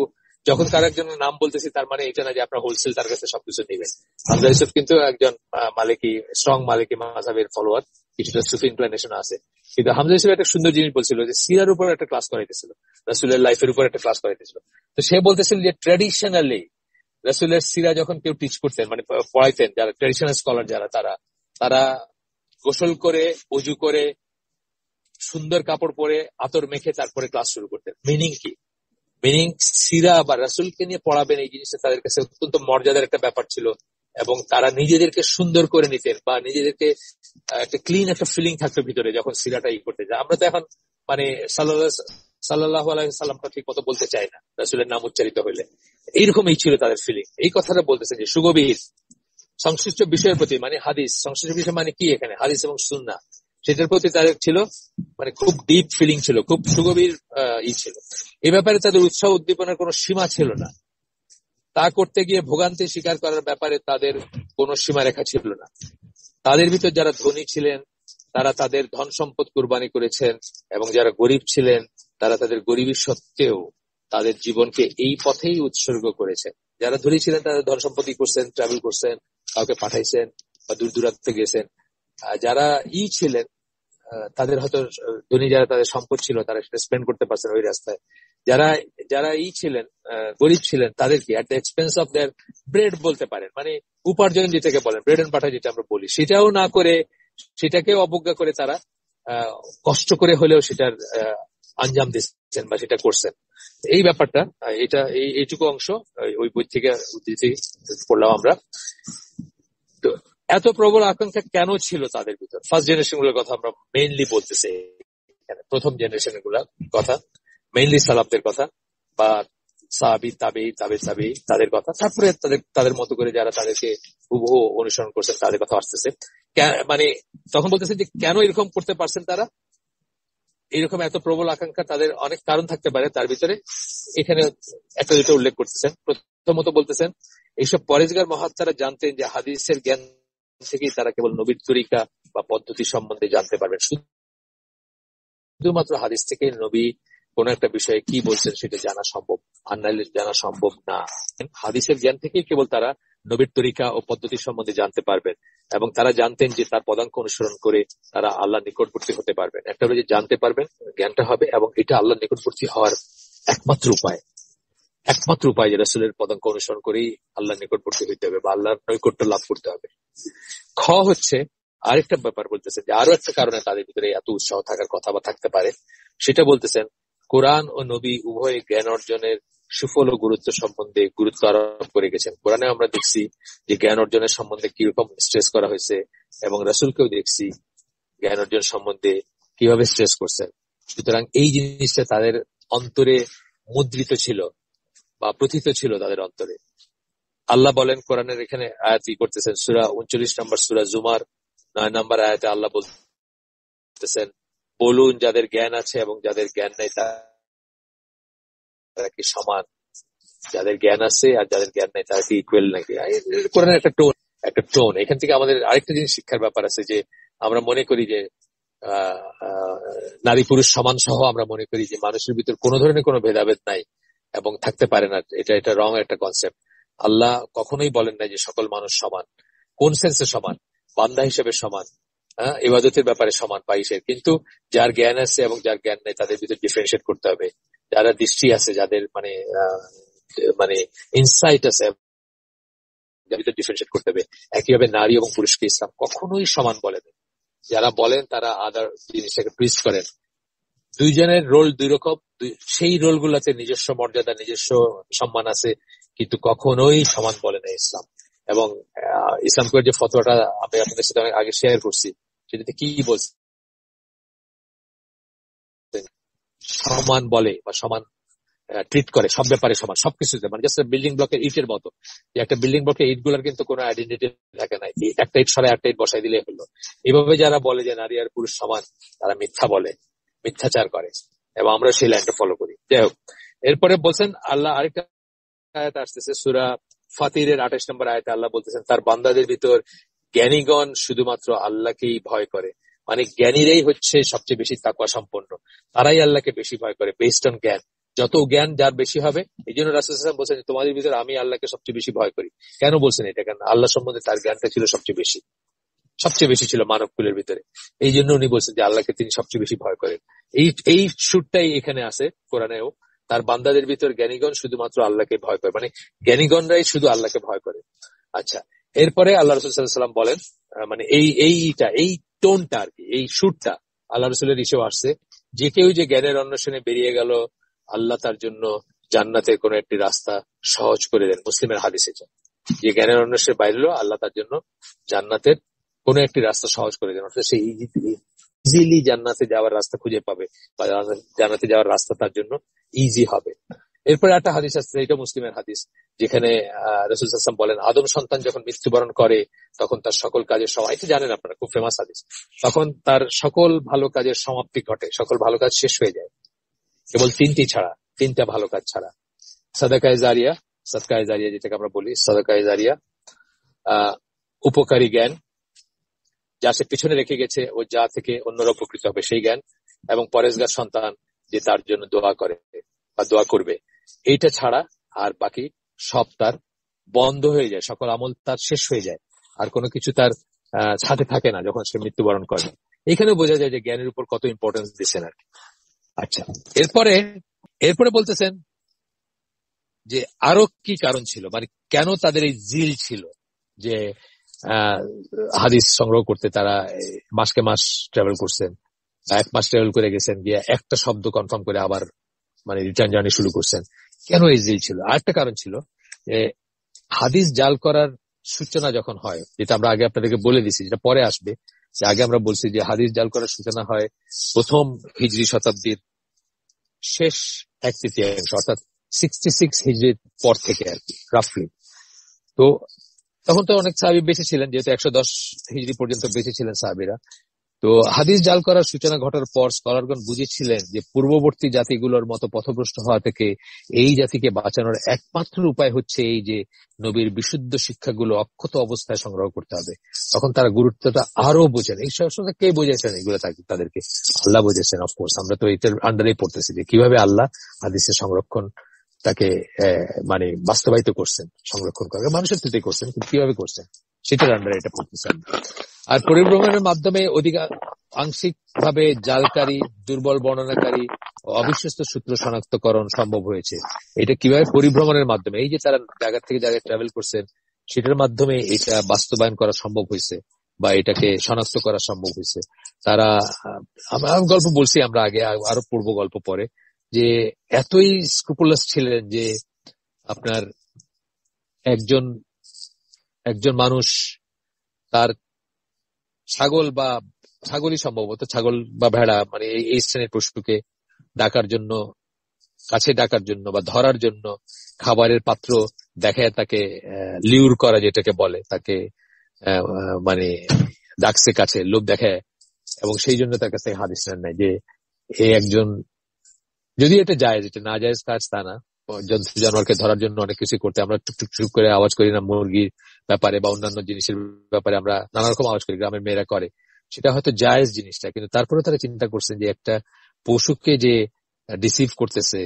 যখন কার একজনের নাম বলতেছি তার মানে এটা না যে আপনার হোলসেল তার কাছে সবকিছু নেবেন। হামজা ইউসুফ কিন্তু একজন মালিকি স্ট্রং মালিকি মাযহাবের ফলোয়ার, কিছুটা সুফি ইনক্লিনেশন আছে। কিন্তু হামজা ইউসুফ একটা সুন্দর জিনিস বলছিল যে সিরার উপর একটা ক্লাস করাইতেছিল, রাসূলের লাইফের উপর একটা ক্লাস করাইতেছিল। তো সে বলতেছিল যে ট্র্যাডিশনালি রাসূলের সিরা যখন কেউ টিচ করতেন মানে পড়াইতেন, যারা ট্র্যাডিশনাল স্কলার যারা তারা গোসল করে ওযু করে সুন্দর কাপড় পরে আতর মেখে তারপরে ক্লাস শুরু করতেন। মিনিং সিরা বা রাসূলকে নিয়ে পড়াবেন, এই জিনিসটা তাদের কাছে অত্যন্ত মর্যাদার একটা ব্যাপার ছিল। এবং তারা নিজেদেরকে সুন্দর করে নিতেন বা নিজেদেরকে একটা ক্লিন একটা ফিলিং থাকতো ভিতরে যখন সিরাটা করতে যায়। আমরা তো এখন মানে সাল্লাল্লাহু আলাইহি সাল্লামটা ঠিক মতো বলতে চাই না রাসূলের নাম উচ্চারিত হইলে। এইরকমই ছিল তাদের ফিলিং। এই কথাটা বলতেছেন যে সুগভীর সংশ্লিষ্ট বিষয়ের প্রতি, মানে হাদিস সংশ্লিষ্ট বিষয় মানে কি এখানে হাদিস এবং সুন্নাহ, সেটার প্রতি তাদের ছিল মানে খুব ডিপ ফিলিং ছিল, খুব সুগভীর ছিল। এই ব্যাপারে তাদের উৎসাহ উদ্দীপনার কোনো সীমা ছিল না। তা করতে গিয়ে ভোগান্তি স্বীকার করার ব্যাপারে তাদের কোনো সীমারেখা ছিল না। তাদের ভিতর যারা ধনী ছিলেন তারা তাদের ধন সম্পদ কুরবানি করেছেন, এবং যারা গরিব ছিলেন তারা তাদের গরিবী সত্ত্বেও তাদের জীবনকে এই পথেই উৎসর্গ করেছেন। যারা ধনী ছিলেন তাদের ধন সম্পত্তি করছেন, ট্রাভেল করছেন, কাউকে পাঠাইছেন বা দূর দূরান্তে গেছেন। যারা ছিলেন তাদের হয়তো ধনী যারা তাদের সম্পদ ছিল তারা সেটা স্পেন্ড করতে পারছেন ওই রাস্তায়। যারা ছিলেন গরিব ছিলেন তাদেরকে at the expense of their bread বলতে পারেন, মানে উপার্জন যেটাকে বলেন, ব্রেড এন্ড বাটার যেটা আমরা বলি, সেটাও না করে সেটাকেও অবজ্ঞা করে তারা কষ্ট করে হলেও সেটার আঞ্জাম দিচ্ছেন বা সেটা করছেন। এই ব্যাপারটা এইটুকু অংশ ওই বই থেকে উদ্ধৃতি পড়লাম আমরা। তো এত প্রবল আকাঙ্ক্ষা কেন ছিল তাদের ভিতর? ফার্স্ট জেনারেশন গুলোর কথা আমরা মেইনলি বলতেছি, প্রথম জেনারেশন গুলার কথা, মেইনলি সালাফদের কথা বা সাহাবী তাবেঈ তাদের কথা, তারপরে তাদের মতো করে যারা তাদেরকে হুবহু অনুসরণ করছেন তাদের কথা আসতেছে। মানে তখন বলতেছে যে কেন এরকম করতে পারছেন তারা, এরকম এত প্রবল আকাঙ্ক্ষা, তাদের অনেক কারণ থাকতে পারে। তার ভিতরে এখানে একটা দুটো উল্লেখ করতেছেন। প্রথমত বলতেছেন এইসব পরেজগার মহাত্মারা জানতেন যে হাদিসের জ্ঞান থেকেই তারা কেবল নবীর তরিকা বা পদ্ধতি সম্বন্ধে জানতে পারবেন। শুধুমাত্র হাদিস থেকে নবী কোন একটা বিষয়ে কি বলছেন সেটা জানা সম্ভব, আর নাইলে জানা সম্ভব না। হাদিসের জ্ঞান থেকেই কেবল তারা নবীর তরিকা ও পদ্ধতি সম্বন্ধে জানতে পারবেন, এবং তারা জানতেন যে তার পদাঙ্ক অনুসরণ করে তারা আল্লাহর নিকটবর্তী হতে পারবেন। একটা হলো যে জানতে পারবেন, জ্ঞানটা হবে, এবং এটা আল্লাহর নিকটবর্তী হওয়ার একমাত্র উপায় যে রাসূলের পদাঙ্ক অনুসরণ করেই আল্লাহর নিকটবর্তী হইতে হবে বা আল্লাহর নৈকট্য লাভ করতে হবে। খ হচ্ছে আরেকটা ব্যাপার বলতেছেন যে আরো একটা কারণে তাদের ভিতরে এত উৎসাহ থাকার কথা বা থাকতে পারে, সেটা বলতেছেন কোরআন ও নবী উভয় জ্ঞান অর্জনের সুফল ও গুরুত্ব সম্বন্ধে গুরুত্ব আরোপ করে গেছেন। কোরআনে আমরা দেখছি যে জ্ঞান অর্জনের সম্বন্ধে কিরকম স্ট্রেস করা হয়েছে, এবং রাসূলকেও দেখছি জ্ঞান অর্জন সম্বন্ধে কিভাবে স্ট্রেস করছেন। সুতরাং এই জিনিসটা তাদের অন্তরে মুদ্রিত ছিল বা প্রথিত ছিল তাদের অন্তরে। আল্লাহ বলেন কোরআনের এখানে আয়াত করতেছেন সূরা 39 নম্বর সূরা জুমার 9 নম্বর আয়াতে আল্লাহ বলতেছেন, বলুন যাদের জ্ঞান আছে এবং যাদের জ্ঞান নেই তারা কি সমান? যাদের জ্ঞান আছে আর যাদের জ্ঞান নেই তারা কি ইকুয়াল নাকি? কোরআনের একটা টোন। এখান থেকে আমাদের আরেকটা জিনিস শিক্ষার ব্যাপার আছে যে আমরা মনে করি যে নারী পুরুষ সমান সহ আমরা মনে করি যে মানুষের ভিতর কোনো ধরনের কোনো ভেদাভেদ নাই এবং থাকতে পারে না। এটা রং একটা কনসেপ্ট। আল্লাহ কখনোই বলেন না যে সকল মানুষ সমান। কোন সেন্সে সমান? বান্দা হিসেবে সমান, ইবাদতের ব্যাপারে সমান পাইছে, কিন্তু যার জ্ঞান আছে এবং যার জ্ঞান নেই তাদের ভিতর ডিফারেন্সিয়েট করতে হবে। যারা দৃষ্টি আছে, যাদের মানে ইনসাইট আছে, ডিফারেন্সিয়েট করতে হবে। একইভাবে নারী এবং পুরুষকে ইসলাম কখনোই সমান বলে না। যারা বলেন তারা আদার জিনিসটাকে টুইস্ট করেন। দুইজনের রোল দুই রকম, সেই রোল গুলাতে নিজস্ব মর্যাদা নিজস্ব সম্মান আছে, কিন্তু কখনোই সমান বলে না ইসলাম। এবং ইসলামকে যে ফতোয়াটা আমি আপনাদের সাথে অনেক আগে শেয়ার করছি, সেটাতে কি বলছে, সমান বলে বা সমান ট্রিট করে সব ব্যাপারে, সমান সবকিছুতে। মানে জাস্ট বিল্ডিং ব্লকের ইটের মতো, যে একটা বিল্ডিং ব্লকের ইট গুলার কিন্তু কোনো আইডেন্টিটি থাকে না, একটা ইট সরাই একটা ইট বসাই দিলে হলো। এইভাবে যারা বলে যে নারী আর পুরুষ সমান, তারা মিথ্যা বলে, মিথ্যাচার করে, এবং আমরা সেই লাইনটা ফলো করি। যাই হোক, এরপরে বলছেন আল্লাহ আরেকটা আয়াত আসতেছে সূরা ফাতিরের 28 নম্বর আয়াতে আল্লাহ বলতেছেন তার বান্দাদের ভিতর জ্ঞানীগণ শুধুমাত্র আল্লাহকেই ভয় করে। মানে জ্ঞানীরাই হচ্ছে সবচেয়ে বেশি তাকওয়া সম্পন্ন, তারাই আল্লাহকে বেশি ভয় করে বেসড অন জ্ঞান। যত জ্ঞান যার বেশি হবে, এই জন্য রাসূল সাল্লাল্লাহু আলাইহি ওয়াসাল্লাম বলছেন তোমাদের ভিতরে আমি আল্লাহকে সবচেয়ে বেশি ভয় করি। কেন বলছেন এটা? কেন আল্লাহ সম্বন্ধে তার জ্ঞানটা ছিল সবচেয়ে বেশি ছিল মানব কুলের ভিতরে। এই জন্য উনি বলছেন যে আল্লাহকে তিনি সবচেয়ে বেশি ভয় করেন। এই সুরটাই এখানে আছে কোরআনেও, তার বান্দাদের ভিতর জ্ঞানীগণ শুধুমাত্র আল্লাহকে ভয় করে, মানে জ্ঞানীগণরাই শুধু আল্লাহকে ভয় করে। আচ্ছা, এরপরে আল্লাহ রাসূল সাল্লাল্লাহু আলাইহি ওয়াসাল্লাম বলেন, মানে এই টোনটা আর কি, এই সুরটা আল্লাহ রাসূলের ইসেও আসছে, যে কেউ যে জ্ঞানের অন্বেষণে বেরিয়ে গেল আল্লাহ তার জন্য জান্নাতের কোন একটি রাস্তা সহজ করে দেন। মুসলিমের হাদিসে যে জ্ঞানের অন্বেষণে বাইরলো আল্লাহ তার জন্য জান্নাতের কোন একটি রাস্তা সহজ করে দেন, অর্থাৎ সে ইজিলি জান্নাতে যাওয়ার রাস্তা খুঁজে পাবে, বা জান্নাতে যাওয়ার রাস্তা তার জন্য ইজি হবে। এরপরে একটা হাদিস আছে, এটা মুসলিমের হাদিস, যেখানে রাসূল সাল্লাল্লাহু আলাইহি ওয়াসাল্লাম বলেন আদম সন্তান যখন মৃত্যুবরণ করে তখন তার সকল কাজের সময়, এটা জানেন আপনারা, খুব ফেমাস হাদিস, তখন তার সকল ভালো কাজের সমাপ্তি ঘটে, সকল ভালো কাজ শেষ হয়ে যায়, কেবল তিনটা ভালো কাজ ছাড়া। সাদাকায়ে জারিয়া যেটাকে আমরা বলি সাদাকায়ে জারিয়া, উপকারী জ্ঞান যা সে পিছনে রেখে গেছে ও যা থেকে অন্যরা উপকৃত হবে সেই জ্ঞান, এবং পরেশগার সন্তান যে তার জন্য দোয়া করে বা দোয়া করবে, এইটা ছাড়া আর বাকি সব তার বন্ধ হয়ে যায়, সকল আমল তার শেষ হয়ে যায়, আর কোনো কিছু তার সাথে থাকে না যখন সে মৃত্যুবরণ করে। এখানে বোঝা যায় যে জ্ঞানের উপর কত ইম্পর্টেন্স দিচ্ছেন আর কি। আচ্ছা, এরপরে বলতেছেন যে আরো কি কারণ ছিল, মানে কেন তাদের এই জিল ছিল যে হাদিস সংগ্রহ করতে তারা মাসকে মাস ট্রাভেল করছেন, 1 মাস ট্রাভেল করে গেছেন, গিয়ে একটা শব্দ কনফার্ম করে আবার মানে রিটার্ন জার্নি শুরু করছেন। কেন এই জিল ছিল? আরেকটা কারণ ছিল যে হাদিস জাল করার সূচনা যখন হয়, যেটা আমরা আগে আপনাদেরকে বলে দিছি, যেটা পরে আসবে, যে আগে আমরা বলছি যে হাদিস জাল করার সূচনা হয় প্রথম হিজরি শতাব্দীর শেষ 1/3, অর্থাৎ 66 হিজরির পর থেকে আর কি, রাফলি। তো তখন তো অনেক সাহাবী বেঁচে ছিলেন, যেহেতু 110 হিজরি পর্যন্ত বেঁচে ছিলেন সাহাবীরা। তো হাদিস জাল করার সূচনা ঘটার পর স্কলারগণ বুঝেছিলেন যে পূর্ববর্তী জাতিগুলোর মতো পথভ্রষ্ট হওয়া থেকে এই জাতিকে বাঁচানোর একমাত্র উপায় হচ্ছে এই যে নবীর বিশুদ্ধ শিক্ষাগুলো অক্ষত অবস্থায় সংগ্রহ করতে হবে। তখন তারা গুরুত্বটা আরো বোঝেন। এই সবসময় কে বুঝেছেন এগুলো? তাদেরকে আল্লাহ বুঝেছেন। অফকোর্স আমরা তো এটার আন্ডারেই পড়তেছি যে কিভাবে আল্লাহ হাদিসের সংরক্ষণ তাকে মানে বাস্তবায়িত করছেন, সংরক্ষণ করে মানুষের তুতেই করছেন, কিন্তু কিভাবে করছেন সেটার আন্ডারে এটা পড়তেছেন। আর পরিভ্রমণের মাধ্যমে আংশিক ভাবে জালকারী, দুর্বল বর্ণনাকারী ও অবিশ্বস্ত সূত্র শনাক্তকরণ সম্ভব হয়েছে। এটা কিভাবে? পরিভ্রমণের মাধ্যমে, এই যে তারা জায়গা থেকে জায়গায় ট্রাভেল করছেন সেটার মাধ্যমে এটা বাস্তবায়ন করা সম্ভব হয়েছে, বা এটাকে শনাক্ত করা সম্ভব হয়েছে। তারা, আমরা গল্প বলছি আমরা আগে, আরো পূর্ব গল্প পরে, যে এতই স্ক্রুপুলাস ছিলেন যে আপনার একজন মানুষ তার ছাগলই সম্ভবত, ছাগল বা ভেড়া, মানে এই শ্রেণীর পশুকে কাছে ডাকার জন্য বা ধরার জন্য খাবারের পাত্র দেখায় তাকে লিউর করা, যেটাকে বলে, তাকে মানে ডাকছে কাছে, লোভ দেখায়, এবং সেই জন্য তার কাছে হাদিস নেয় যে একজন, যদি এটা জায়েজ, এটা না জায়েজ কাজ তা না, জন্তু জানোয়ারকে ধরার জন্য অনেক কিছু করতে, আমরা টুক করে আওয়াজ করি না মুরগির ব্যাপারে বা অন্যান্য জিনিসের ব্যাপারে আমরা নানা রকম আওয়াজ করি, গ্রামের মেয়েরা করে, সেটা হয়তো জায়েজ জিনিসটা, কিন্তু তারপরে তারা চিন্তা করছেন যে একটা পশুকে যে ডিসিভ করতেছে,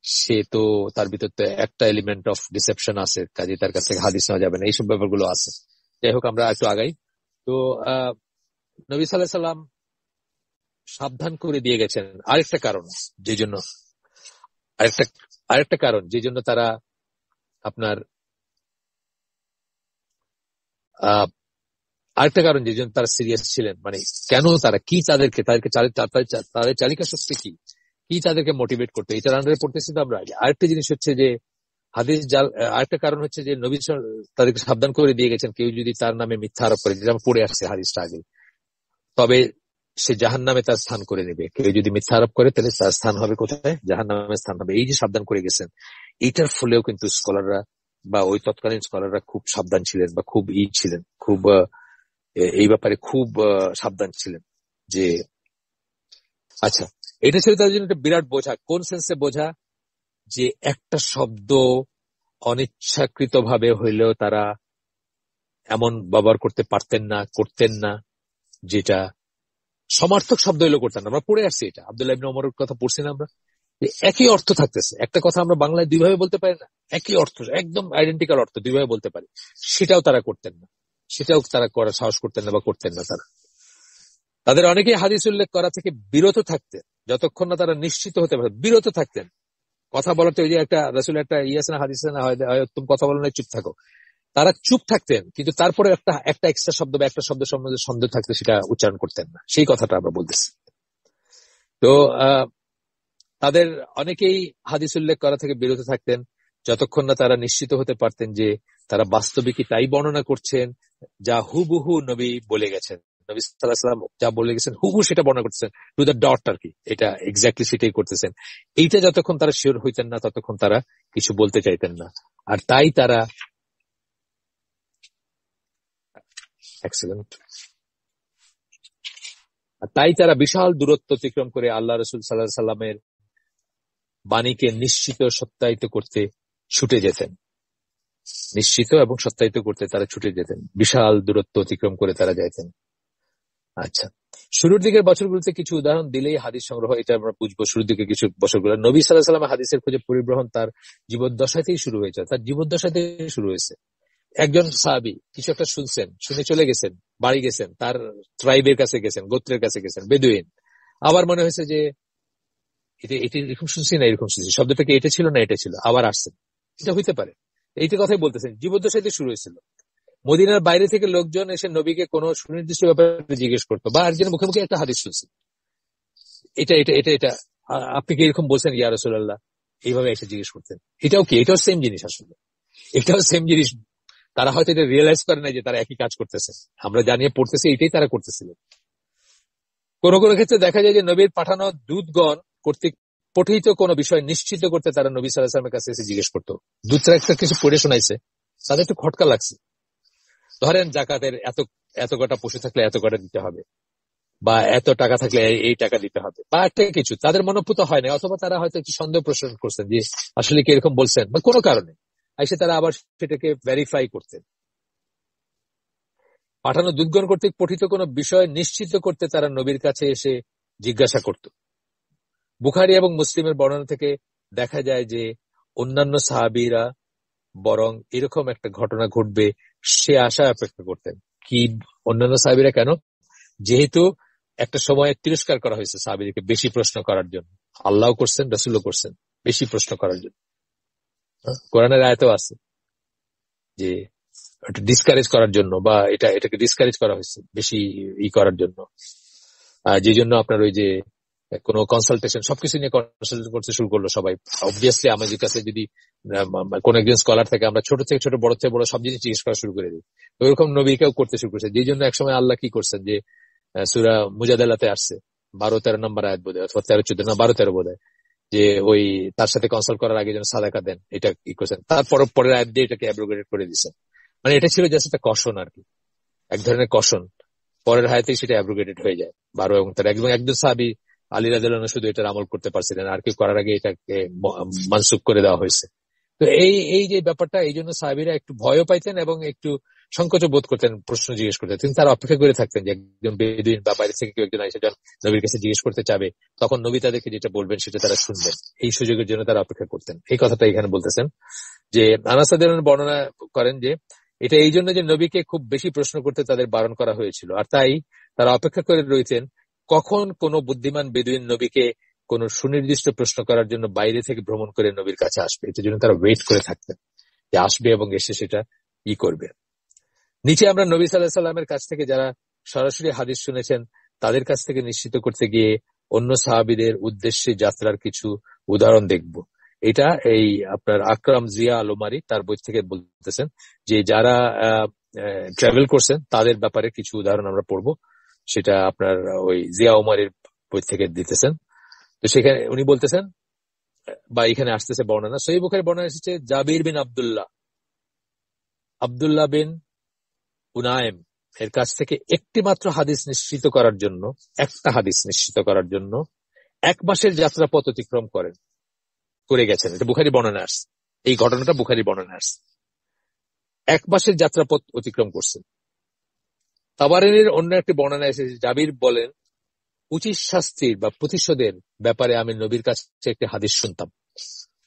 সে তো তার ভিতর তো একটা এলিমেন্ট অফ ডিসেপশন আছে, কাজে তার কাছ থেকে হাদিস নেওয়া যাবে না, এইসব ব্যাপারগুলো আছে। যাই হোক, আমরা একটু আগাই। তো নবী সাল্লাল্লাহু আলাইহি সাল্লাম সাবধান করে দিয়ে গেছেন আরেকটা কারণ, যে জন্য তারা আপনার সিরিয়াস ছিলেন, মানে কেন তারা, কি তাদেরকে তাদের চালিকা শক্তি কি তাদেরকে মোটিভেট করতে, এটার আন্ডারে পড়তেছি তো আমরা। আরেকটা জিনিস হচ্ছে যে হাদিস জাল, আরেকটা কারণ হচ্ছে যে নবী তাদেরকে সাবধান করে দিয়ে গেছেন, কেউ যদি তার নামে মিথ্যা আরোপ করে, যেটা পড়ে আসছে হাদিসটা আগে, তবে সে জাহান্নামে তার স্থান করে নেবে। কেউ যদি মিথ্যা আরোপ করে তাহলে তার স্থান হবে কোথায়? জাহান্নামে স্থান হবে। এই যে সাবধান করে গেছেন, এইটার ফলেও কিন্তু স্কলাররা বা ওই তৎকালীন স্কলাররা খুব সাবধান ছিলেন, বা খুব ছিলেন, খুব এই ব্যাপারে খুব সাবধান ছিলেন যে আচ্ছা, এটা ছিল তাদের জন্য একটা বিরাট বোঝা। কোন সেন্সে বোঝা? যে একটা শব্দ অনিচ্ছাকৃত ভাবে হইলেও তারা এমন ব্যবহার করতে পারতেন না, করতেন না, যেটা সমার্থক শব্দ হইলেও করতেন না। আমরা পড়ে আসছি এটা, আব্দুল্লাহ ইবনে ওমরের কথা পড়ছি না আমরা, যে একই অর্থ থাকতেছে, একটা কথা আমরা বাংলায় দুইভাবে বলতে পারি না, একই অর্থ, একদম আইডেন্টিক্যাল অর্থ দুইভাবে বলতে পারি, সেটাও তারা করতেন না, সেটাও তারা করার সাহস করতেন না বা করতেন না। তাদের অনেকেই হাদিস উল্লেখ করা থেকে বিরত থাকতেন যতক্ষণ না তারা নিশ্চিত হতে পারে, বিরত থাকতেন। কথা বলাতে ওই যে একটা রাসূল একটা আছে না, হাদিস আছে না, হয় তুমি কথা বলো না, চুপ থাকো, তারা চুপ থাকতেন, কিন্তু তারপরে একটা এক্সট্রা শব্দ বা একটা শব্দ সম্বন্ধে সন্দেহ থাকতে সেটা উচ্চারণ করতেন না। সেই কথাটা আমরা বলতেছি। তো তাদের অনেকেই হাদিস উল্লেখ করা থেকে বিরত থাকতেন যতক্ষণ না তারা নিশ্চিত হতে পারতেন যে তারা বাস্তবিকই তাই বর্ণনা করছেন যা হুবহু নবী বলে গেছেন। নবী সাল্লাল্লাহু আলাইহি ওয়াসাল্লাম যা বলে গেছেন হুবহু সেটা বর্ণনা করতেছেন, টু দ্য ডট আর কি, এটা এক্স্যাক্টলি সেটাই করতেছেন। এইটা যতক্ষণ তারা শিওর হইতেন না ততক্ষণ তারা কিছু বলতে চাইতেন না। আর তাই তারা এক্সেলেন্ট বিশাল দূরত্ব অতিক্রম করে আল্লাহ রাসূল সাল্লাল্লাহু আলাইহি সাল্লামের বাণীকে নিশ্চিত সত্যায়িত করতে ছুটে যেতেন। নিশ্চিত এবং সত্যায়িত করতে তারা ছুটে যেতেন, বিশাল দূরত্ব অতিক্রম করে তারা যাইতেন। আচ্ছা, শুরুর দিকের বছরগুলোতে কিছু উদাহরণ দিলেই হাদিস সংগ্রহ এটা আমরা বুঝবো। শুরুর দিকে কিছু বছরগুলো নবী সাল্লাল্লাহু আলাইহি ওয়াসাল্লাম হাদিসের খোঁজে পরিবহন তার জীবদ্দশাতেই শুরু হয়েছে, তার জীবদ্দশাতেই শুরু হয়েছে। একজন সাহাবী কিছু একটা শুনছেন, শুনে চলে গেছেন, বাড়ি গেছেন, তার ট্রাইবের কাছে গেছেন, গোত্রের কাছে গেছেন, বেদুইন। আবার মনে হয়েছে যে এটা এরকম শুনছি না এরকম শুনছি, শব্দটা কি এটা ছিল না এটা ছিল, আবার আসছেন, এটা হইতে পারে। এইটা কথাই বলতেছেন, জীবদ্দশাতেই শুরু হয়েছিল। মদিনার বাইরে থেকে লোকজন এসে নবীকে কোন সুনির্দিষ্ট ব্যাপারে জিজ্ঞেস করতো, বা একজনের মুখে মুখে একটা হাদিস শুনছে, এটা এটা এটা এটা আপনি কি এরকম বলছেন ইয়া রাসূলুল্লাহ, এইভাবে এসে জিজ্ঞেস করতেন। এটাও কি, এটাও সেম জিনিস, আসলে এটাও সেম জিনিস। তারা হয়তো এটা রিয়েলাইজ করে না যে তারা একই কাজ করতেছে, আমরা জানিয়ে পড়তেছি, এটাই তারা করতেছিল। কোন কোন ক্ষেত্রে দেখা যায় যে নবীর পাঠানো দূতগণ কর্তৃক পঠিত কোন বিষয় নিশ্চিত করতে তারা নবী সাল্লাল্লাহু আলাইহি ওয়াসাল্লামের কাছে এসে জিজ্ঞেস করতো। দূতরা একটা কিছু পড়ে শোনাইছে, তাদের একটু খটকা লাগছে, ধরেন জাকাতের এত কটা পশু থাকলে এত কটা দিতে হবে, বা এত টাকা থাকলে এই টাকা দিতে হবে, বা একটা কিছু তাদের মনোভূত হয় না, অথবা তারা হয়তো একটু সন্দেহ প্রশ্ন করছেন যে আসলে কি এরকম বলছেন, বা কোনো কারণে এসে তারা আবার সেটাকে ভেরিফাই করতেন। পাঠানো দূতগণ কর্তৃক পঠিত কোন বিষয় নিশ্চিত করতে তারা নবীর কাছে এসে জিজ্ঞাসা করত। বুখারী এবং মুসলিমের বর্ণনা থেকে দেখা যায় যে অন্যান্য সাহাবীরা বরং এরকম একটা ঘটনা ঘটবে সে আশায় অপেক্ষা করতেন। কি অন্যান্য সাহাবীরা কেন? যেহেতু একটা সময় তিরস্কার করা হয়েছে সাহাবীদেরকে বেশি প্রশ্ন করার জন্য, আল্লাহ করছেন, রাসূলও করছেন, বেশি প্রশ্ন করার জন্য। কোরআনের আয়াতেও আছে যে ডিসকারেজ করার জন্য, বা এটাকে ডিসকারেজ করা হয়েছে বেশি করার জন্য। যে জন্য আপনার ওই যে কোন কনসালটেশন সবকিছু নিয়ে কনসালটেশন করতে শুরু করলো সবাই। অবভিয়াসলি আমাদের কাছে যদি কোন একজন স্কলার থাকে, আমরা ছোট থেকে ছোট, বড় থেকে বড় সব জিনিস জিজ্ঞেস করা শুরু করে দিই। ওইরকম নবীকেও করতে শুরু করেছে, যে জন্য একসময় আল্লাহ কি করছেন যে সূরা মুজাদালাতে আসছে 12-13 নম্বর আয়াত বোধহয়, অথবা 13-14 না 12-13 বোধহয়, যে ওই তার সাথে কনসাল্ট করার আগে যেন সাদাকা দেন, এটা কি করছেন। তারপর পরের আয়াত দিয়ে এটাকে অ্যাব্রোগেট করে দিচ্ছেন। মানে এটা ছিল জাস্ট একটা কশন আর কি, এক ধরনের কশন। পরের আয়াতেই সেটা অ্যাব্রোগেটেড হয়ে যায় 12 এবং 13। একজন সাহাবী আলী রাদিয়াল্লাহু আনহু শুধু এটার আমল করতে পারছিলেন, আর কেউ করার আগে এটাকে মানসুখ করে দেওয়া হয়েছে। তো এই যে ব্যাপারটা, এই জন্য সাহাবীরা একটু ভয়ও পাইতেন এবং একটু সংকোচ বোধ করতেন প্রশ্ন জিজ্ঞেস করতে। কিন্তু তারা অপেক্ষা করে থাকতেন যে একজন বেদুইন বা বাইরে থেকে কেউ একজন এসে যখন নবীর কাছে জিজ্ঞেস করতে চাবে, তখন নবী তাদেরকে যেটা বলবেন সেটা তারা শুনবেন। এই সুযোগের জন্য তারা অপেক্ষা করতেন। এই কথাটা এখানে বলতেছেন যে আনাস রাদিয়াল্লাহু আনহু বর্ণনা করেন যে এটা এই জন্য যে নবীকে খুব বেশি প্রশ্ন করতে তাদের বারণ করা হয়েছিল, আর তাই তারা অপেক্ষা করে রয়েছেন কখন কোন বুদ্ধিমান বেদুইন নবীকে কোন সুনির্দিষ্ট প্রশ্ন করার জন্য বাইরে থেকে ভ্রমণ করে নবীর কাছে আসবে। এটার জন্য তারা ওয়েট করে থাকতেন যে আসবে এবং এসে সেটা করবে। নিচে আমরা নবী সাল্লাল্লাহু আলাইহি ওয়াসাল্লামের কাছ থেকে যারা সরাসরি হাদিস শুনেছেন তাদের কাছ থেকে নিশ্চিত করতে গিয়ে অন্য সাহাবীদের উদ্দেশ্যে যাত্রার কিছু উদাহরণ দেখব। এটা এই আপনার আকরাম জিয়া আল-ওমারি তার বই থেকে বলতেছেন যে যারা ট্রাভেল করছেন তাদের ব্যাপারে কিছু উদাহরণ আমরা পড়বো। সেটা আপনার ওই জিয়া ওমারির বই থেকে দিতেছেন। তো সেখানে উনি বলতেছেন, বা এখানে আসতেছে বর্ণনা, সহিহ বুখারীর বর্ণনা এসেছে জাবির বিন আব্দুল্লাহ বিন উনায়েম এর কাছ থেকে একটা হাদিস নিশ্চিত করার জন্য 1 মাসের যাত্রা পথ অতিক্রম করেন। করে গেছেন। এটা বুখারী বর্ণনা আসছে, এই ঘটনাটা বুখারী বর্ণনা আসছে। 1 মাসের যাত্রাপথ অতিক্রম করছেন। তাবারানীর অন্য একটি বর্ণনা এসেছে, জাবির বলেন, উচিত শাস্তির বা প্রতিশোধের ব্যাপারে আমি নবীর কাছে একটি হাদিস শুনতাম।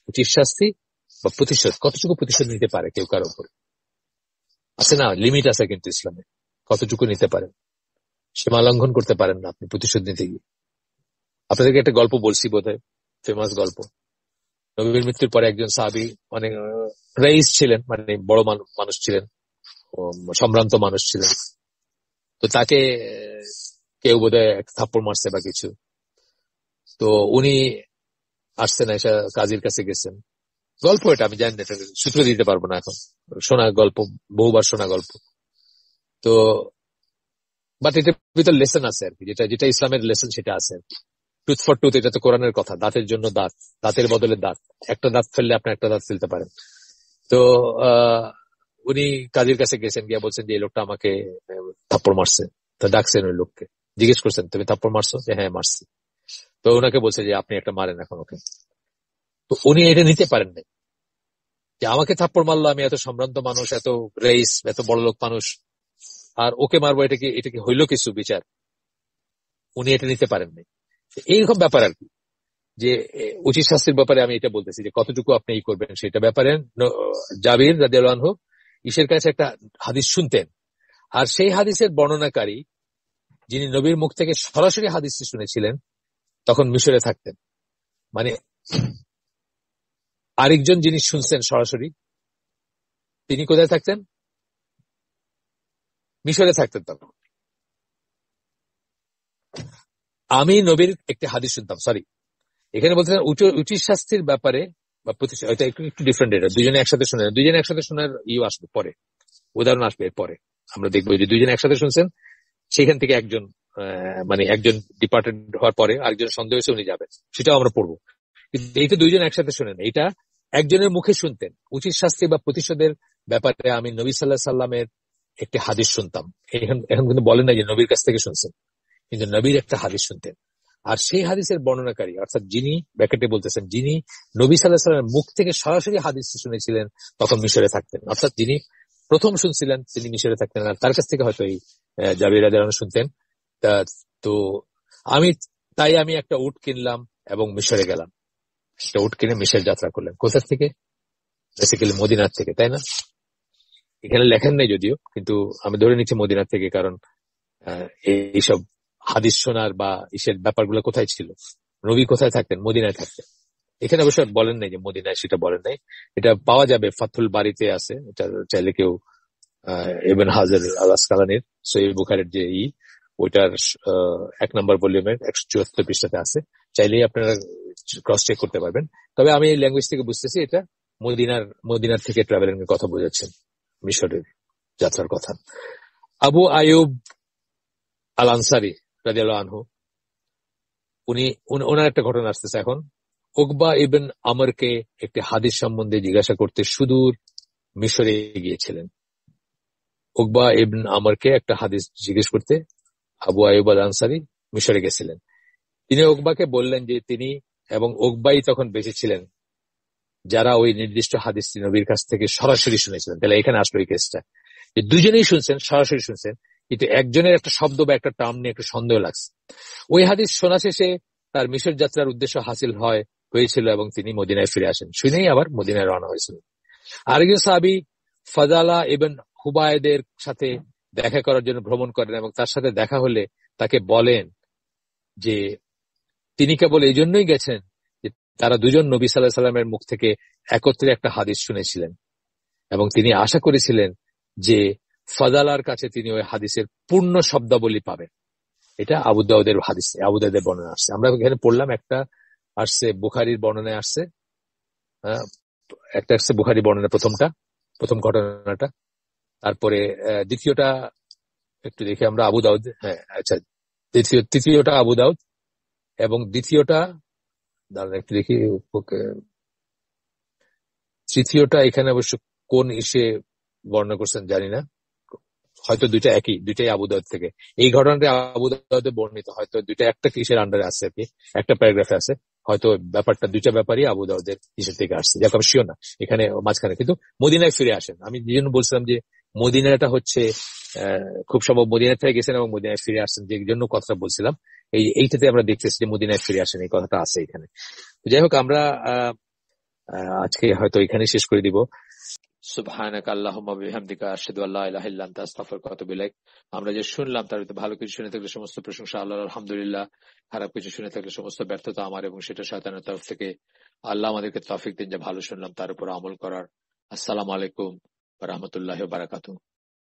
উচিত শাস্তি বা প্রতিশোধ, কতটুকু প্রতিশোধ নিতে পারে কেউ কারো উপরে, আছে না, লিমিট আছে কিন্তু ইসলামে, কতটুকু নিতে পারেন, সীমা লঙ্ঘন করতে পারেন না আপনি প্রতিশোধ নিতে গিয়ে। আপনাদেরকে একটা গল্প বলছি, বোধহয় ফেমাস গল্প। নবীর মৃত্যুর পরে একজন সাহাবী অনেক রাইস ছিলেন, মানে বড় মানুষ ছিলেন, সম্ভ্রান্ত মানুষ ছিলেন। তো তাকে কেউ বোধহয় এক থাপ্পড় মারছে বা কিছু। তো উনি আসছেন, এসে কাজীর কাছে গেছেন। গল্প এটা, আমি জানি না, এটা সূত্র দিতে পারবো না এখন, শোনা গল্প, বহুবার শোনা গল্প। তো বাট এটার ভিতর লেসন আছে আর কি, যেটা যেটা ইসলামের লেসন সেটা আছে। টুথ ফর টুথ, এটা তো কোরআনের কথা, দাঁতের জন্য দাঁত, দাঁতের বদলে দাঁত, একটা দাঁত ফেললে আপনি একটা দাঁত ফেলতে পারেন। তো উনি কাজীর কাছে গেছেন, গিয়ে বলছেন যে এই লোকটা আমাকে থাপ্পড় মারছে। তো ডাকছেন ওই লোককে, জিজ্ঞেস করছেন তুমি থাপ্পড় মারছো? যে হ্যাঁ মারছি। তো ওনাকে বলছে যে আপনি একটা মারেন এখন ওকে। তো উনি এটা নিতে পারেন নাই, যে আমাকে থাপ্পড় মারলো, আমি এত সম্ভ্রান্ত মানুষ, এত রেইস, এত বড় লোক মানুষ, আর ওকে মারবো, এটা কি হইলো কিছু বিচার? উনি এটা নিতে পারেন নাই। এইরকম ব্যাপার আর কি, যে উচিত শাস্তির ব্যাপারে আমি এটা বলতেছি যে কতটুকু আপনি ই করবেন সেটা ব্যাপারে। জাবির রাদিয়াল্লাহু আনহু ঈশের কাছে একটা হাদিস শুনতেন, আর সেই হাদিসের বর্ণনাকারী যিনি নবীর মুখ থেকে সরাসরি হাদিসটি শুনেছিলেন তখন মিশরে থাকতেন। মানে আরেকজন যিনি শুনছেন সরাসরি, তিনি কোথায় থাকতেন? মিশরে থাকতেন। তখন আমি নবীর একটি হাদিস শুনতাম, সরি, এখানে বলতেছেন উচিত শাস্তির ব্যাপারে বা প্রতিশোধ, এটা একটু ডিফারেন্ট। এটা দুজনে একসাথে শুনে, দুজনে একসাথে শোনার আসবে পরে, উদাহরণ আসবে এরপরে। আমরা দেখবো যে দুজনে একসাথে শুনছেন, সেখান থেকে একজন মানে একজন ডিপার্টেড হওয়ার পরে আরেকজন সন্দেহ হয়েছে, উনি যাবেন, সেটাও আমরা পড়বো। কিন্তু এইটা দুইজন একসাথে শোনেন, এটা একজনের মুখে শুনতেন। উচিত শাস্তি বা প্রতিশোধের ব্যাপারে আমি নবী সাল্লাল্লাহু আলাইহি সাল্লামের একটি হাদিস শুনতাম। এখন কিন্তু বলেন না যে নবীর কাছ থেকে শুনছেন, কিন্তু নবীর একটা হাদিস শুনতেন। আর সেই হাদিসের বর্ণনাকারী, অর্থাৎ যিনি ব্যাকেটে বলতেছেন, যিনি নবী সাল্লাল্লাহু আলাইহি সাল্লামের মুখ থেকে সরাসরি হাদিস শুনেছিলেন, তখন মিশরে থাকতেন। অর্থাৎ যিনি প্রথম শুনছিলেন তিনি মিশরে থাকতেন, আর তার কাছ থেকে হয়তো এই জাবির রাদিয়াল্লাহু আনহু শুনতেন। তো আমি একটা উট কিনলাম এবং মিশরে গেলাম। একটা উট কিনে মিশর যাত্রা করলেন। কোথা থেকে? বেসিক্যালি মদিনার থেকে, তাই না? এখানে লেখেন নেই যদিও, কিন্তু আমি ধরে নিচ্ছি মদিনার থেকে, কারণ এইসব হাদিস শোনার বা ইসের ব্যাপারগুলো কোথায় ছিল, নবী কোথায় থাকতেন? মদিনায় থাকতেন। এখানে অবশ্য বলেন নাই যে মদিনায়, সেটা বলেন নাই। এটা পাওয়া যাবে, ফাথুল বাড়িতে আছে, এটা চাইলে কেউ ইবন হাজার আল আসকালানির সহিহ বুখারীর যে ওইটার 1 নম্বর ভলিউমের 174 পৃষ্ঠাতে আছে, চাইলেই আপনারা ক্রস চেক করতে পারবেন। তবে আমি এই ল্যাঙ্গুয়েজ থেকে বুঝতেছি এটা মদিনার থেকে ট্রাভেলিং এর কথা বোঝাচ্ছেন, মিশরের যাত্রার কথা। আবু আয়ুব আল আনসারী রাদিয়াল্লাহু আনহু, ওনার একটা ঘটনা আসতেছে এখন। উকবা ইবন আমরকে একটি হাদিস সম্বন্ধে জিজ্ঞাসা করতে সুদূর মিশরে গিয়েছিলেন। উকবা ইবন আমরকে একটা হাদিস জিজ্ঞেস করতে আবু আয়ুব আল আনসারী মিশরে গেছিলেন। তিনি উকবাকে বললেন যে তিনি এবং উকবাই তখন বেঁচে ছিলেন যারা ওই নির্দিষ্ট হাদিসটি নবীর কাছ থেকে সরাসরি শুনেছিলেন। তাহলে এখানে আসলো এই কেসটা, যে দুজনেই শুনছেন, সরাসরি শুনছেন, কিন্তু একজনের একটা শব্দ বা একটা টার্ম নিয়ে একটু সন্দেহ লাগছে। ওই হাদিস শোনা শেষে তার মিশর যাত্রার উদ্দেশ্য হাসিল হয়েছিল এবং তিনি মদিনায় ফিরে আসেন। শুনেই আবার মদিনায় রওনা হয়েছিল। আরেকজন সাহাবী ফাদালা ইবন হুবায়দের সাথে দেখা করার জন্য ভ্রমণ করেন এবং তার সাথে দেখা হলে তাকে বলেন যে তিনি কেবল এই জন্যই গেছেন যে তারা দুজন নবী সাল্লাল্লাহু আলাইহি সাল্লামের মুখ থেকে একত্রে একটা হাদিস শুনেছিলেন এবং তিনি আশা করেছিলেন যে ফাদালার কাছে তিনি ওই হাদিসের পূর্ণ শব্দাবলী পাবেন। এটা আবু দাউদের হাদিস, আবু দাউদের বর্ণনা আসছে। আমরা এখানে পড়লাম, একটা আসছে বুখারীর বর্ণনায় আসছে, একটা আসছে বুখারী বর্ণনা, প্রথম ঘটনাটা। তারপরে দ্বিতীয়টা একটু দেখি আমরা, আবু দাউদ, হ্যাঁ আচ্ছা, তৃতীয়টা আবু দাউদ, এবং দ্বিতীয়টা দাঁড়ান একটু দেখি, তৃতীয়টা এখানে অবশ্য কোন ইসে বর্ণনা করছেন জানি না, হয়তো দুইটাই আবু দাউদ থেকে। এই ঘটনাটা আবু দাউদে বর্ণিত, হয়তো দুইটা একটা কিসের আন্ডারে আছে আর কি, একটা প্যারাগ্রাফে আছে। হয়তো ব্যাপারটা দুইটা ব্যাপারই আবু দাউদের ইসের থেকে আসছে, যাকে আমি শিওর না এখানে মাঝখানে, কিন্তু মদিনায় ফিরে আসেন। আমি যে জন্য বলছিলাম যে মদিনাটা হচ্ছে খুব সম্ভব মদিনা থেকে গেছেন এবং মদিনায় ফিরে আসছেন, যে জন্য কথাটা বলছিলাম এইটাতে আমরা দেখতেছি যে মদিনায় ফিরে আসেন, এই কথাটা আছে এখানে। যাই হোক, আমরা আজকে হয়তো এখানে শেষ করে দিব। সুবহানাকা আল্লাহুম্মা বিহামদিকা আশহাদু আল্লা ইলাহা ইল্লা আনতা আস্তাগফিরুকা ওয়া আতুবু ইলাইক। আমরা যে শুনলাম তার ভিতরে ভালো কিছু শুনে থাকলে সমস্ত প্রশংসা আল্লাহর, আলহামদুলিল্লাহ। খারাপ কিছু শুনে থাকলে সমস্ত ব্যর্থতা আমার, এবং সেটা শয়তানের তরফ থেকে। আল্লাহ আমাদেরকে তৌফিক দিন যে ভালো শুনলাম তার উপর আমল করার। আসসালামু আলাইকুম ওয়া রাহমাতুল্লাহি ওয়া বারাকাতুহু।